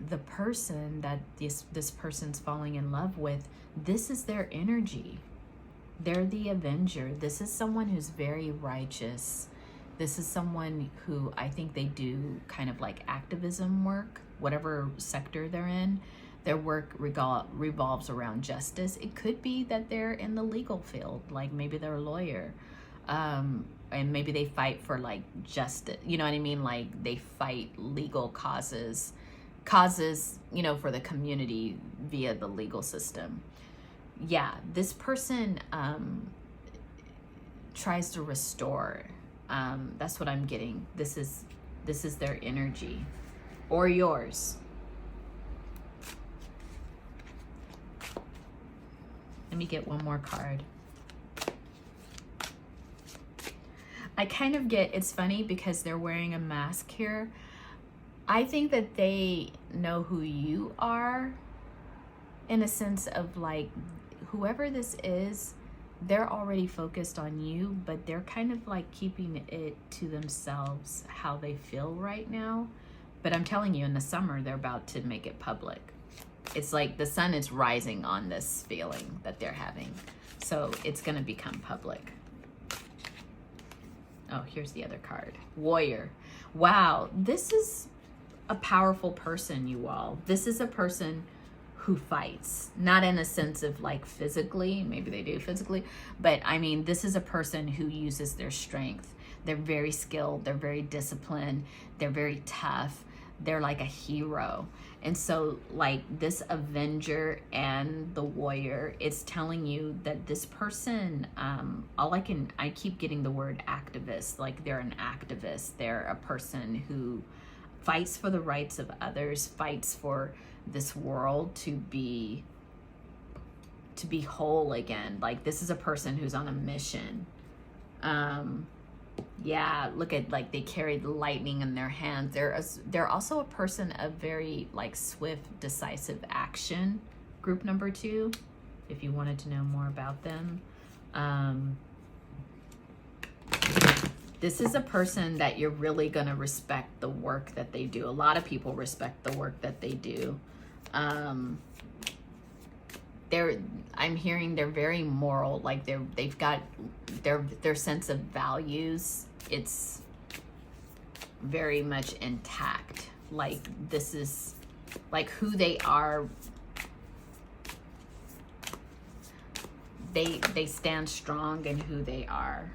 the person that this person's falling in love with, this is their energy. They're the avenger. This is someone who's very righteous. This is someone who, I think they do kind of like activism work, whatever sector they're in. Their work revolves around justice. It could be that they're in the legal field, like maybe they're a lawyer, and maybe they fight for like justice. You know what I mean? Like they fight legal causes, you know, for the community via the legal system. Yeah, this person tries to restore. That's what I'm getting. This is their energy, or yours. Let me get one more card. I kind of get, it's funny because they're wearing a mask here. I think that they know who you are, in a sense of like, whoever this is, they're already focused on you, but they're kind of like keeping it to themselves how they feel right now. But I'm telling you, in the summer, they're about to make it public. It's like the sun is rising on this feeling that they're having. So it's going to become public. Oh, here's the other card. Warrior. Wow, this is a powerful person, you all. This is a person who fights, not in a sense of like physically, maybe they do physically, but I mean, this is a person who uses their strength. They're very skilled, they're very disciplined, they're very tough, they're like a hero. And so like this avenger and the warrior, it's telling you that this person, I keep getting the word activist, like they're an activist. They're a person who fights for the rights of others, fights for this world to be whole again. Like this is a person who's on a mission. Yeah, look at, like, they carry the lightning in their hands. They're also a person of very like swift, decisive action. Group number 2, if you wanted to know more about them. This is a person that you're really going to respect the work that they do. A lot of people respect the work that they do. I'm hearing they're very moral, like they've got their sense of values. It's very much intact. Like this is like who they are. They stand strong in who they are.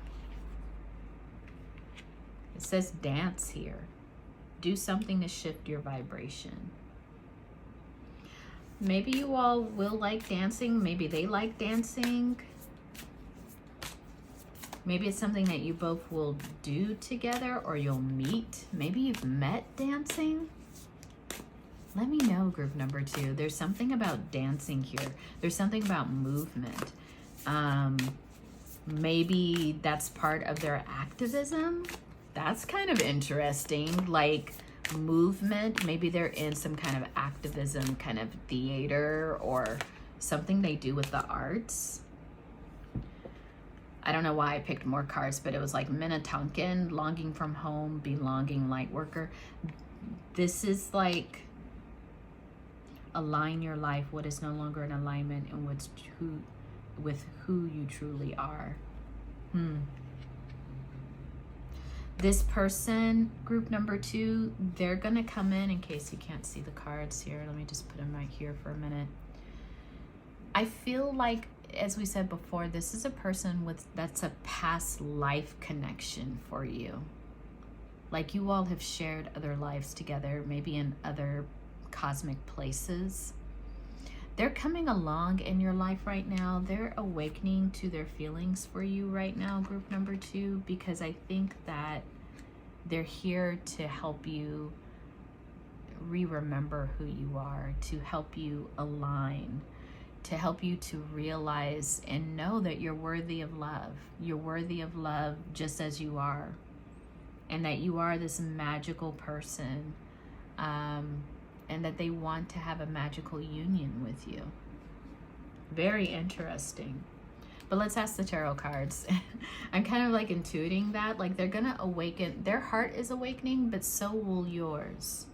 It says dance here. Do something to shift your vibration. Maybe you all will like dancing. Maybe they like dancing. Maybe it's something that you both will do together, or you'll meet. Maybe you've met dancing. Let me know, group number 2. There's something about dancing here. There's something about movement. Maybe that's part of their activism. That's kind of interesting. Like movement, maybe they're in some kind of activism, kind of theater, or something they do with the arts. I don't know why I picked more cards, but it was like Minnetonkan, longing from home, belonging, light worker. This is like align your life, what is no longer in alignment, and with who you truly are. This person, group number 2, they're gonna come in case you can't see the cards here. Let me just put them right here for a minute. I feel like, as we said before, this is a person that's a past life connection for you. Like you all have shared other lives together, maybe in other cosmic places. They're coming along in your life right now. They're awakening to their feelings for you right now, group number 2, because I think that they're here to help you remember who you are, to help you align, to help you to realize and know that you're worthy of love. You're worthy of love just as you are, and that you are this magical person. and that they want to have a magical union with you. Very interesting. But let's ask the tarot cards. I'm kind of like intuiting that, like they're gonna awaken, their heart is awakening, but so will yours.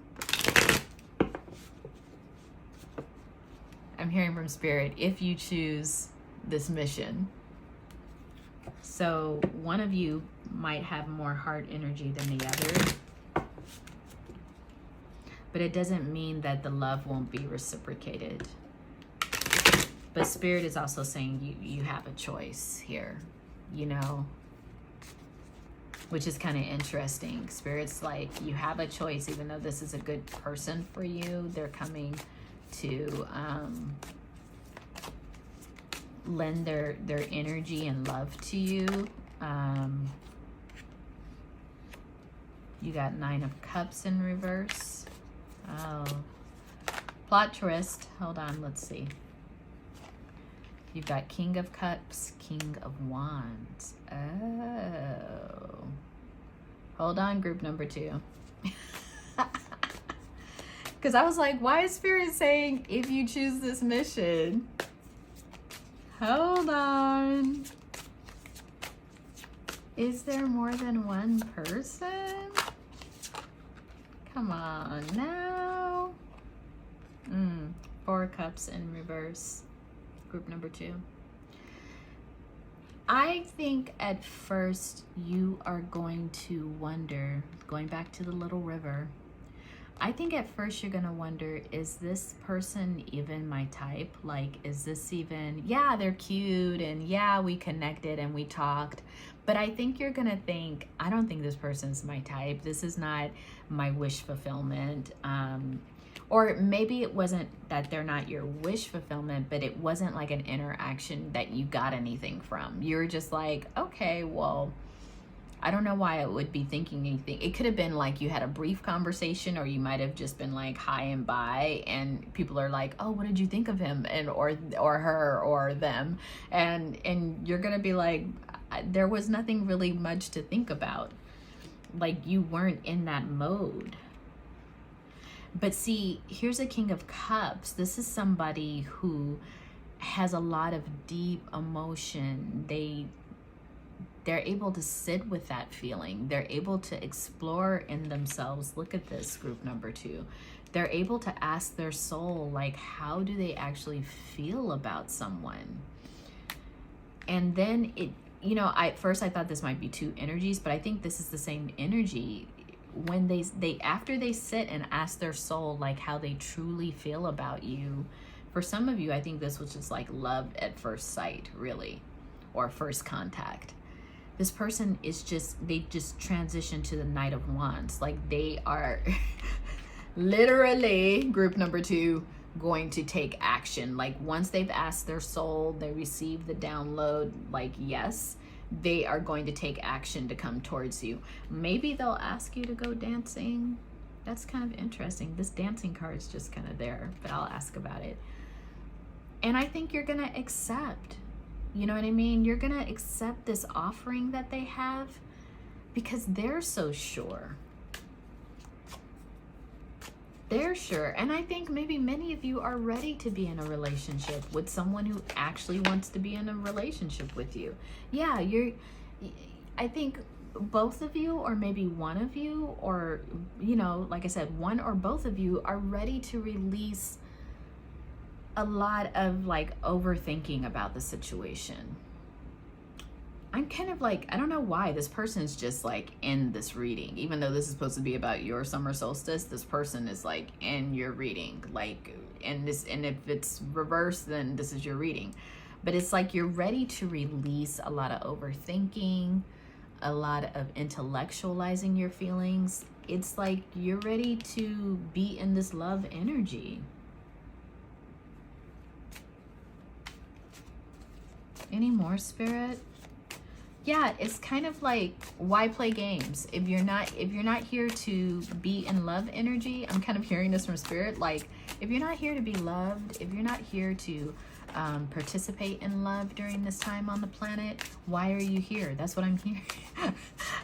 I'm hearing from Spirit, if you choose this mission. So one of you might have more heart energy than the other, but it doesn't mean that the love won't be reciprocated. But Spirit is also saying you have a choice here, you know, which is kind of interesting. Spirit's like, you have a choice, even though this is a good person for you. They're coming to lend their energy and love to you. You got 9 of Cups in reverse. Oh, plot twist. Hold on, let's see. You've got King of Cups, King of Wands. Oh. Hold on, group number 2. Because I was like, why is Spirit saying if you choose this mission? Hold on. Is there more than one person? Come on now. 4 Cups in reverse. Group number 2. I think at first you are going to wonder, going back to the little river, I think at first you're going to wonder, is this person even my type? Like, is this even, yeah, they're cute and yeah, we connected and we talked. But I think you're going to think, I don't think this person's my type. This is not my wish fulfillment. Or maybe it wasn't that they're not your wish fulfillment, but it wasn't like an interaction that you got anything from. You're just like, okay, well, I don't know why I would be thinking anything. It could have been like you had a brief conversation, or you might have just been like hi and bye, and people are like, oh, what did you think of him, and or her or them, and you're gonna be like, there was nothing really much to think about. Like, you weren't in that mode. But see, here's a King of Cups. This is somebody who has a lot of deep emotion. They're able to sit with that feeling. They're able to explore in themselves. Look at this, group number 2. They're able to ask their soul, like, how do they actually feel about someone? And then it, you know, at first I thought this might be 2 energies, but I think this is the same energy. When they after they sit and ask their soul like how they truly feel about you, for some of you, I think this was just like love at first sight, really, or first contact. This person is just, they just transitioned to the Knight of Wands. Like, they are literally, group number 2, going to take action. Like, once they've asked their soul, they receive the download, like, yes, they are going to take action to come towards you. Maybe they'll ask you to go dancing. That's kind of interesting. This dancing card is just kind of there, but I'll ask about it. And I think you're going to accept, you know what I mean? You're going to accept this offering that they have because they're so sure. They're sure. And I think maybe many of you are ready to be in a relationship with someone who actually wants to be in a relationship with you. Yeah, I think both of you, or maybe one of you, or, you know, like I said, one or both of you are ready to release a lot of like overthinking about the situation. I'm kind of like, I don't know why this person is just like in this reading, even though this is supposed to be about your summer solstice. This person is like in your reading, like in this, and if it's reversed, then this is your reading. But it's like you're ready to release a lot of overthinking, a lot of intellectualizing your feelings. It's like you're ready to be in this love energy. Any more, Spirit? Yeah, it's kind of like, why play games if you're not here to be in love energy? I'm kind of hearing this from Spirit, like, if you're not here to be loved, if you're not here to participate in love during this time on the planet, why are you here? That's what I'm hearing.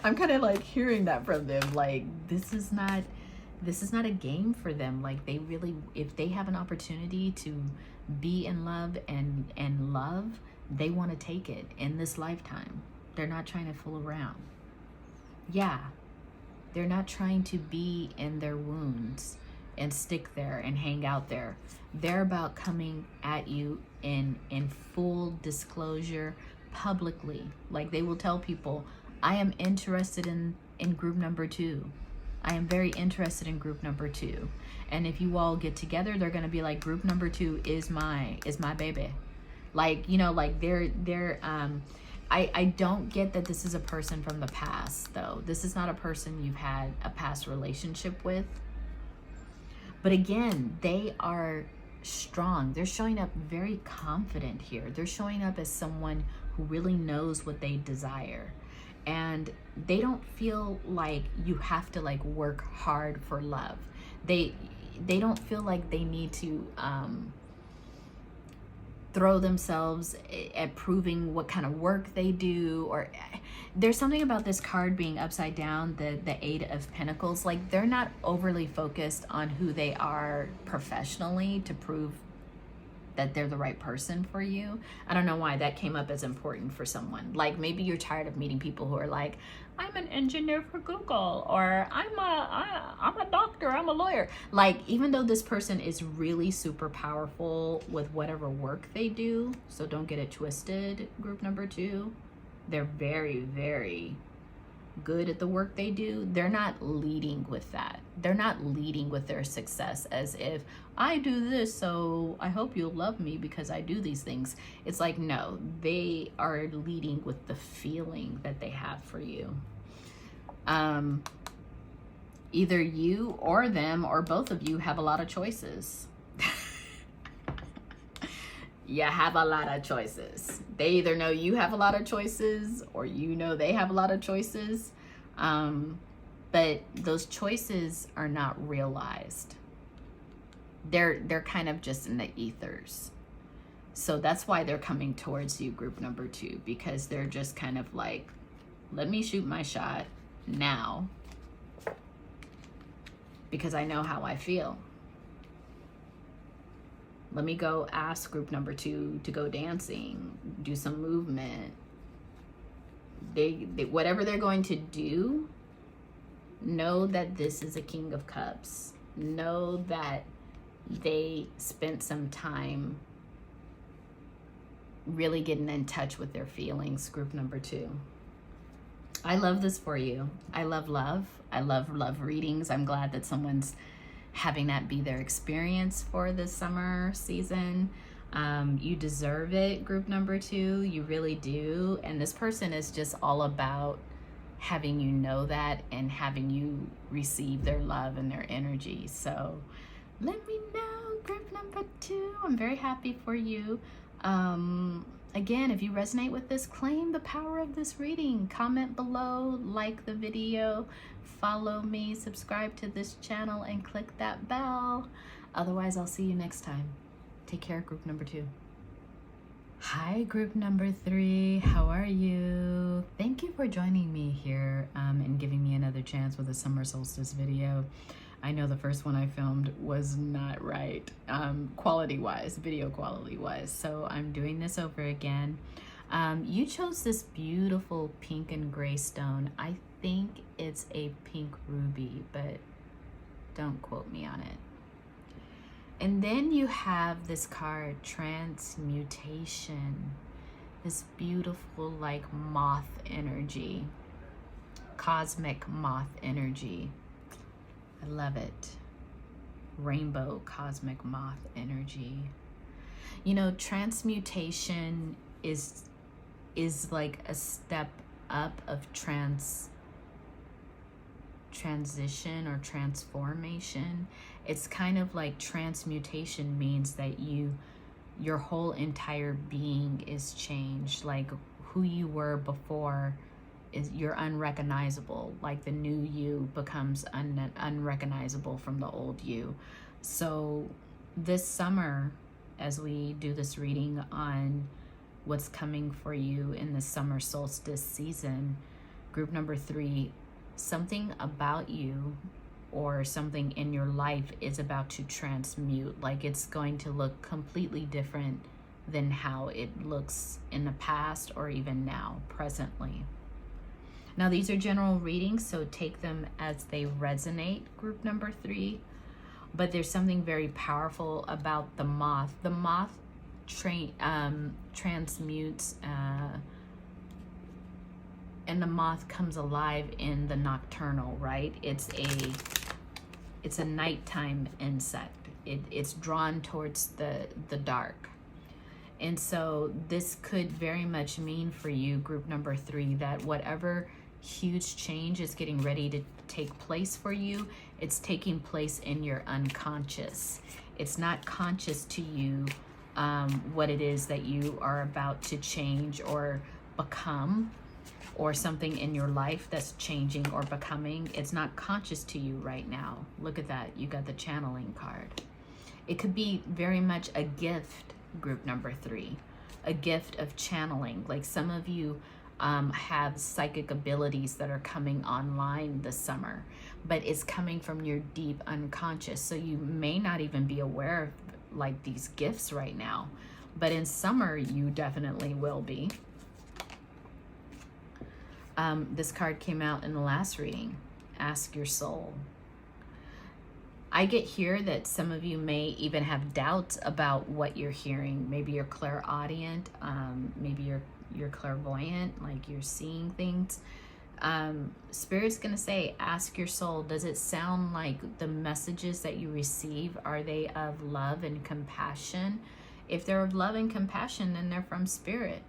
I'm kind of like hearing that from them, like, this is not this is not a game for them. Like, they really, if they have an opportunity to be in love and love, they want to take it in this lifetime. They're not trying to fool around. Yeah, they're not trying to be in their wounds and stick there and hang out there. They're about coming at you in full disclosure, publicly. Like, they will tell people, I am interested in group number 2. I am very interested in group number 2. And if you all get together, they're gonna be like, group number 2 is my baby. Like, you know, like I don't get that this is a person from the past, though. This is not a person you've had a past relationship with. But again, they are strong. They're showing up very confident here. They're showing up as someone who really knows what they desire. And they don't feel like you have to like work hard for love. They don't feel like they need to throw themselves at proving what kind of work they do. Or there's something about this card being upside down, the 8 of Pentacles. Like, they're not overly focused on who they are professionally to prove that they're the right person for you. I don't know why that came up as important for someone. Like, maybe you're tired of meeting people who are like, I'm an engineer for Google, or I'm a doctor, I'm a lawyer. Like, even though this person is really super powerful with whatever work they do, so don't get it twisted, group number 2, they're very, very good at the work they do. They're not leading with that. They're not leading with their success as if I do this, so I hope you'll love me because I do these things. It's like, no, they are leading with the feeling that they have for you. Either you or them or both of you have a lot of choices. You have a lot of choices. They either know you have a lot of choices or you know they have a lot of choices. But those choices are not realized. They're kind of just in the ethers. So that's why they're coming towards you, group number 2, because they're just kind of like, let me shoot my shot now because I know how I feel. Let me go ask group number 2 to go dancing, do some movement. They whatever they're going to do, know that this is a King of Cups. Know that they spent some time really getting in touch with their feelings, group number 2. I love this for you. I love love. I love love readings. I'm glad that someone's having that be their experience for this summer season. You deserve it, group number 2. You really do. And this person is just all about having you know that and having you receive their love and their energy. So let me know, group number 2. I'm very happy for you. Again, if you resonate with this, claim the power of this reading. Comment below, like the video, follow me, subscribe to this channel, and click that bell. Otherwise, I'll see you next time. Take care, group number 2. Hi, group number 3. How are you? Thank you for joining me here and giving me another chance with a summer solstice video. I know the first one I filmed was not right, quality-wise, video quality-wise. So I'm doing this over again. You chose this beautiful pink and gray stone. I think it's a pink ruby, but don't quote me on it. And then you have this card, Transmutation. This beautiful, like, moth energy, cosmic moth energy. I love it. Rainbow cosmic moth energy. You know, transmutation is like a step up of transition or transformation. It's kind of like transmutation means that your whole entire being is changed. Like, who you were before you're unrecognizable. Like, the new you becomes unrecognizable from the old you. So this summer, as we do this reading on what's coming for you in the summer solstice season, group number 3, something about you or something in your life is about to transmute. Like it's going to look completely different than how it looks in the past or even now, presently. Now, these are general readings, so take them as they resonate, group number 3. But there's something very powerful about the moth. The moth transmutes, and the moth comes alive in the nocturnal, right? It's a nighttime insect. It's drawn towards the dark. And so this could very much mean for you, group number 3, that whatever huge change is getting ready to take place for you, it's taking place in your unconscious. It's not conscious to you what it is that you are about to change or become, or something in your life that's changing or becoming. It's not conscious to you right now. Look at that. You got the channeling card. It could be very much a gift, group number 3, a gift of channeling. Like some of you have psychic abilities that are coming online this summer, but it's coming from your deep unconscious. So you may not even be aware of like these gifts right now, but in summer you definitely will be. This card came out in the last reading. Ask your soul. I get here that some of you may even have doubts about what you're hearing. Maybe you're clairaudient, maybe you're clairvoyant, like you're seeing things. Spirit's gonna say, ask your soul, does it sound like the messages that you receive, are they of love and compassion? If they're of love and compassion, then they're from Spirit.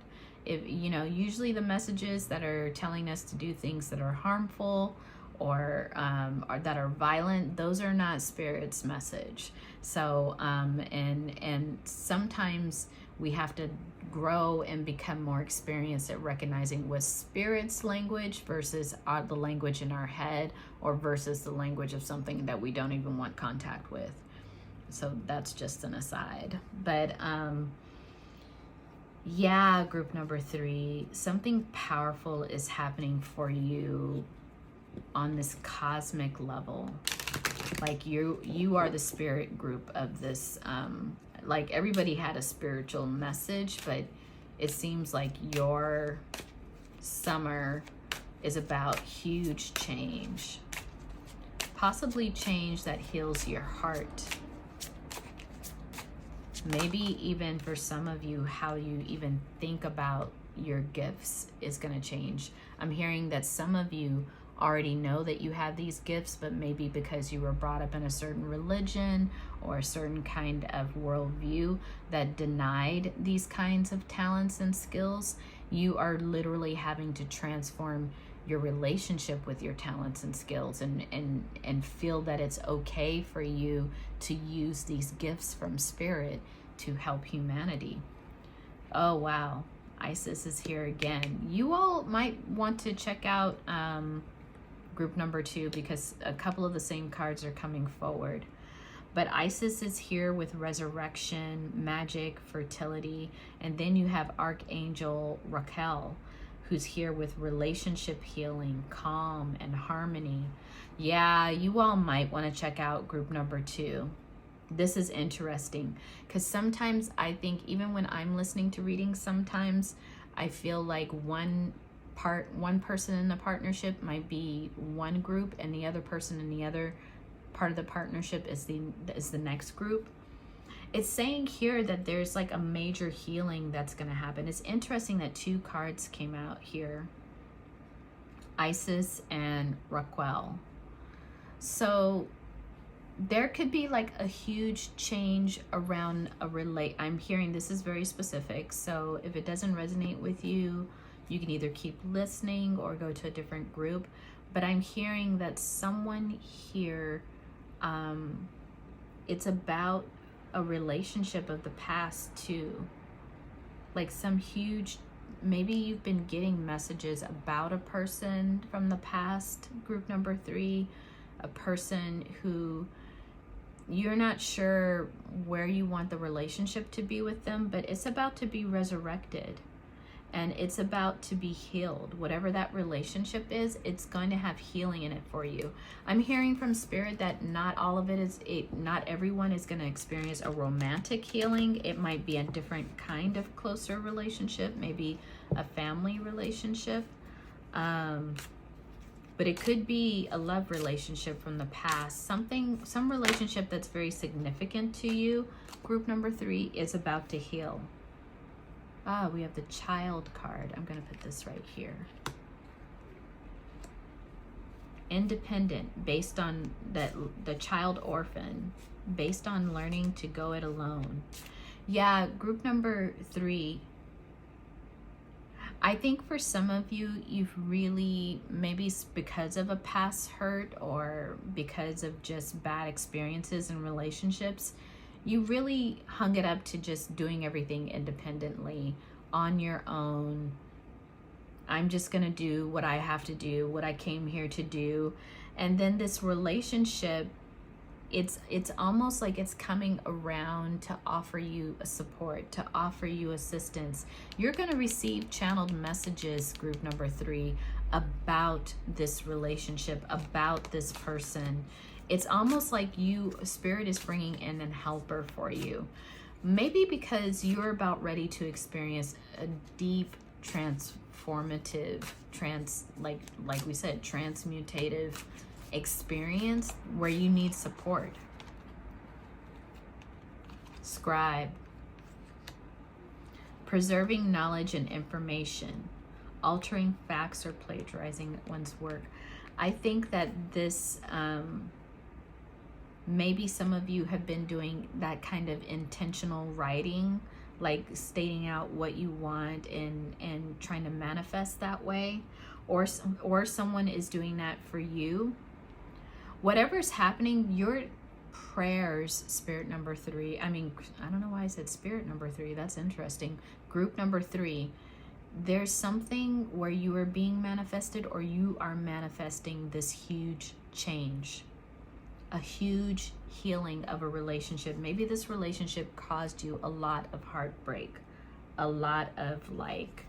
If you know, usually the messages that are telling us to do things that are harmful or that are violent, those are not Spirit's message. So and sometimes we have to grow and become more experienced at recognizing what's Spirit's language versus the language in our head, or versus the language of something that we don't even want contact with. So that's just an aside. But yeah, group number 3, something powerful is happening for you on this cosmic level. Like you are the spirit group of this. Like everybody had a spiritual message, but it seems like your summer is about huge change, possibly change that heals your heart. Maybe even for some of you, how you even think about your gifts is going to change. I'm hearing that some of you already know that you have these gifts, but maybe because you were brought up in a certain religion or a certain kind of worldview that denied these kinds of talents and skills, you are literally having to transform your relationship with your talents and skills and feel that it's okay for you to use these gifts from Spirit to help humanity. Oh wow, Isis is here again. You all might want to check out group number 2, because a couple of the same cards are coming forward. But Isis is here with resurrection, magic, fertility, and then you have Archangel Raquel, who's here with relationship healing, calm, and harmony. Yeah, you all might want to check out group number 2. This is interesting, because sometimes I think, even when I'm listening to readings, sometimes I feel like one person in the partnership might be one group, and the other person in the other part of the partnership is the next group. It's saying here that there's like a major healing that's going to happen. It's interesting that 2 cards came out here, Isis and Raquel. So there could be like a huge change around I'm hearing this is very specific, so if it doesn't resonate with you, you can either keep listening or go to a different group. But I'm hearing that someone here, it's about a relationship of the past too. Like some huge, maybe you've been getting messages about a person from the past, group number 3, a person who you're not sure where you want the relationship to be with them, but it's about to be resurrected. and it's about to be healed. Whatever that relationship is, it's going to have healing in it for you. I'm hearing from Spirit that not all of it is, not everyone is going to experience a romantic healing. It might be a different kind of closer relationship, maybe a family relationship. But it could be a love relationship from the past. Some relationship that's very significant to you, group number 3, is about to heal. We have the Child card. I'm going to put this right here. Independent, based on the child orphan, based on learning to go it alone. Yeah, group number 3. I think for some of you, you've really, maybe it's because of a past hurt or because of just bad experiences in relationships, you really hung it up to just doing everything independently on your own. I'm just going to do what I have to do, what I came here to do. And then this relationship, it's almost like it's coming around to offer you a support, to offer you assistance. You're going to receive channeled messages, group number 3, about this relationship, about this person. It's almost like Spirit is bringing in a helper for you. Maybe because you're about ready to experience a deep transformative, like we said, transmutative experience where you need support. Scribe. Preserving knowledge and information. Altering facts or plagiarizing one's work. I think that this... maybe some of you have been doing that kind of intentional writing, like stating out what you want and trying to manifest that way, or someone is doing that for you. Whatever's happening, your prayers, Spirit number 3, I don't know why I said Spirit number 3, that's interesting. Group number 3, there's something where you are being manifested, or you are manifesting this huge change. A huge healing of a relationship. Maybe this relationship caused you a lot of heartbreak, a lot of, like,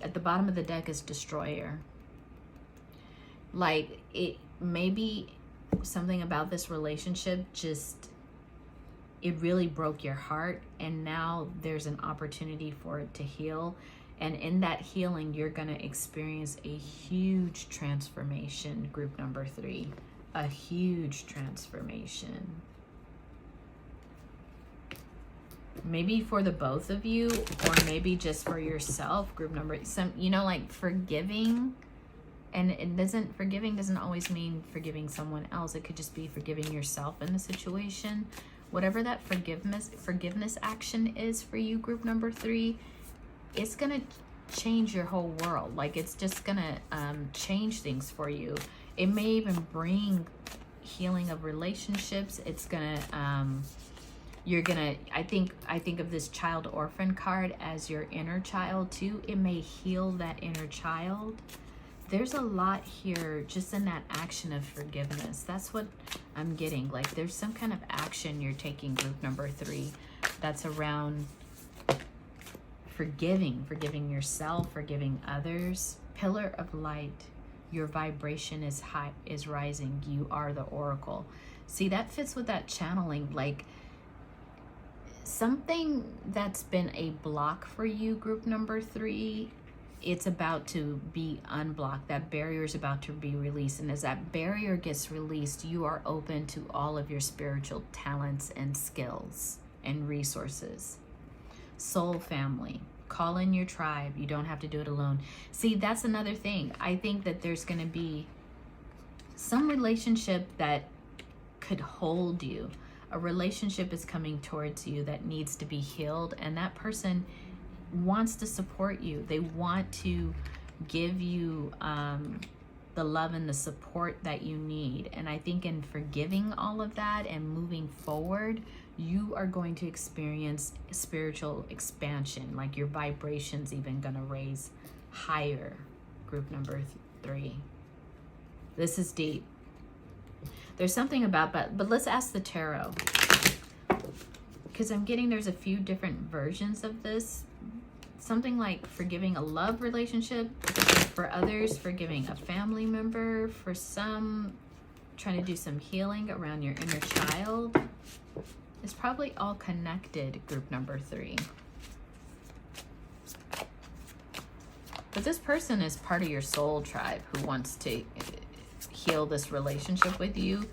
at the bottom of the deck is Destroyer. Like, it maybe something about this relationship just, it really broke your heart, and now there's an opportunity for it to heal. And in that healing, you're going to experience a huge transformation, group number 3. A huge transformation. Maybe for the both of you, or maybe just for yourself, group number, like forgiving. And forgiving doesn't always mean forgiving someone else. It could just be forgiving yourself in the situation. Whatever that forgiveness action is for you, group number 3, it's gonna change your whole world. Like, it's just gonna change things for you. It may even bring healing of relationships. It's gonna, I think of this child orphan card as your inner child too. It may heal that inner child. There's a lot here just in that action of forgiveness. That's what I'm getting. Like, there's some kind of action you're taking, group number 3, that's around forgiving yourself, forgiving others. Pillar of light. Your vibration is high, is rising. You are the oracle. See, that fits with that channeling. Like, something that's been a block for you, group number 3, it's about to be unblocked. That barrier is about to be released. And as that barrier gets released, you are open to all of your spiritual talents and skills and resources. Soul family. Call in your tribe. You don't have to do it alone. See, that's another thing. I think that there's going to be some relationship that could hold you. A relationship is coming towards you that needs to be healed, and that person wants to support you. They want to give you the love and the support that you need. And I think in forgiving all of that and moving forward, you are going to experience spiritual expansion. Like, your vibration's even going to raise higher, group number 3. This is deep. There's something about, but let's ask the tarot, because I'm getting there's a few different versions of this something like forgiving a love relationship. For others, forgiving a family member. For some, trying to do some healing around your inner child. It's probably all connected, group number 3. But this person is part of your soul tribe who wants to heal this relationship with you,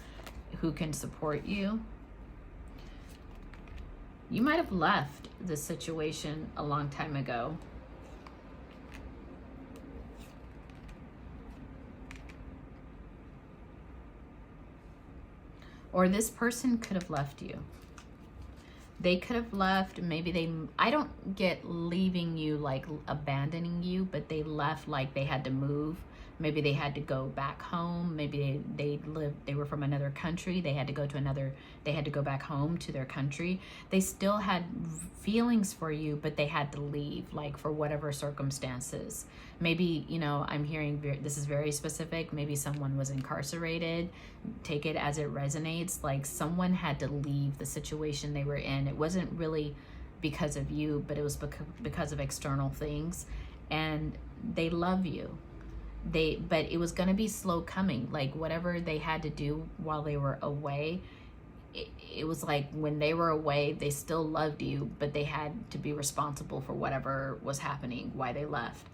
who can support you. You might have left this situation a long time ago. Or this person could have left you. They could have left, maybe I don't get leaving you like abandoning you, but they left like they had to move. Maybe they had to go back home. Maybe they were from another country. They had to go back home to their country. They still had feelings for you, but they had to leave, like for whatever circumstances. Maybe, you know, I'm hearing, this is very specific. Maybe someone was incarcerated. Take it as it resonates. Like someone had to leave the situation they were in. It wasn't really because of you, but it was because of external things. And they love you. But it was going to be slow coming. Like whatever they had to do while they were away, it was like when they were away, they still loved you, but they had to be responsible for whatever was happening, why they left.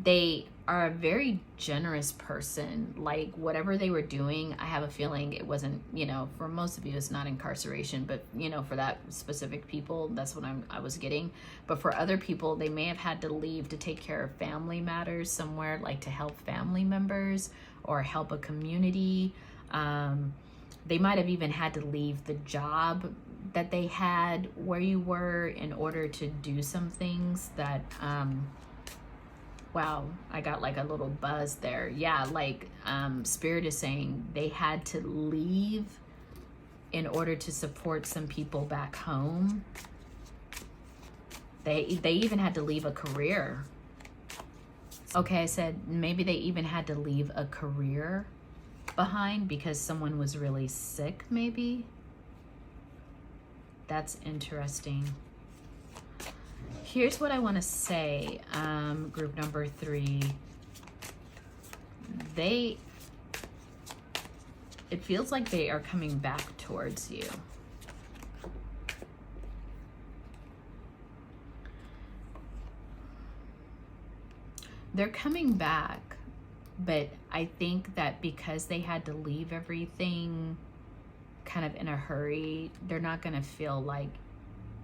They are a very generous person. Like whatever they were doing, I have a feeling it wasn't, you know, for most of you it's not incarceration, but you know, for that specific people, that's what I was getting. But for other people, they may have had to leave to take care of family matters somewhere, like to help family members or help a community. They might have even had to leave the job that they had where you were in order to do some things that wow, I got like a little buzz there. Yeah, like Spirit is saying they had to leave in order to support some people back home. They even had to leave a career. Okay, I said maybe they even had to leave a career behind because someone was really sick, maybe. That's interesting. Here's what I want to say, group number 3. It feels like they are coming back towards you. They're coming back, but I think that because they had to leave everything kind of in a hurry, they're not going to feel like,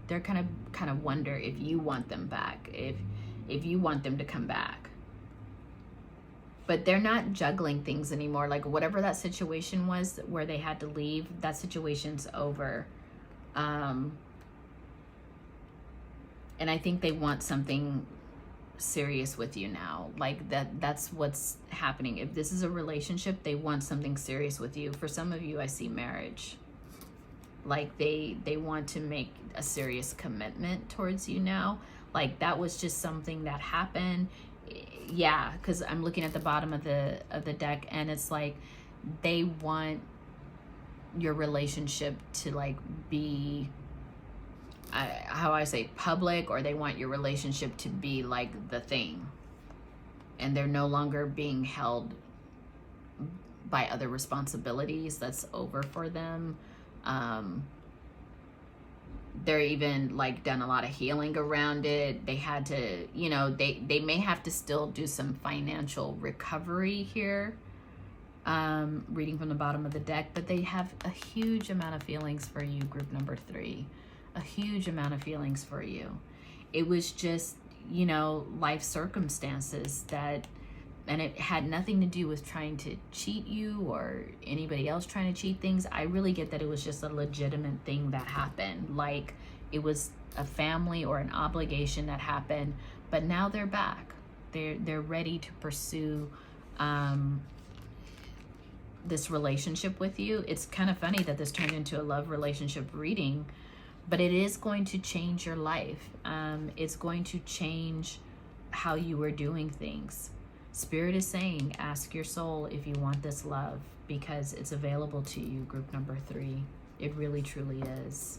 they're kind of wonder if you want them back, if you want them to come back. But they're not juggling things anymore. Like whatever that situation was where they had to leave, that situation's over. And I think they want something serious with you now. Like that's what's happening. If this is a relationship, they want something serious with you. For some of you, I see marriage. Like they want to make a serious commitment towards you now. Like that was just something that happened. Yeah, because I'm looking at the bottom of the deck, and it's like they want your relationship to like be how I say public, or they want your relationship to be like the thing, and they're no longer being held by other responsibilities. That's over for them. They're even like done a lot of healing around it. They had to, you know, they may have to still do some financial recovery here, reading from the bottom of the deck, but they have a huge amount of feelings for you, group number 3, a huge amount of feelings for you. It was just, you know, life circumstances that, and it had nothing to do with trying to cheat you or anybody else trying to cheat things. I really get that it was just a legitimate thing that happened. Like it was a family or an obligation that happened, but now they're back. They're ready to pursue this relationship with you. It's kind of funny that this turned into a love relationship reading, but it is going to change your life. It's going to change how you were doing things. Spirit is saying, ask your soul if you want this love, because it's available to you, group number 3. It really, truly is.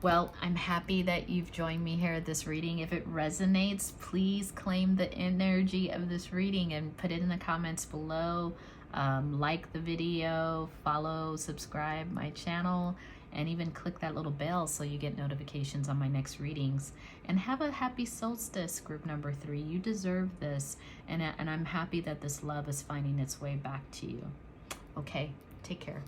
Well, I'm happy that you've joined me here at this reading. If it resonates, please claim the energy of this reading and put it in the comments below. Like the video, follow, subscribe my channel, and even click that little bell so you get notifications on my next readings. And have a happy solstice, group number 3. You deserve this, and I'm happy that this love is finding its way back to you. Okay, take care.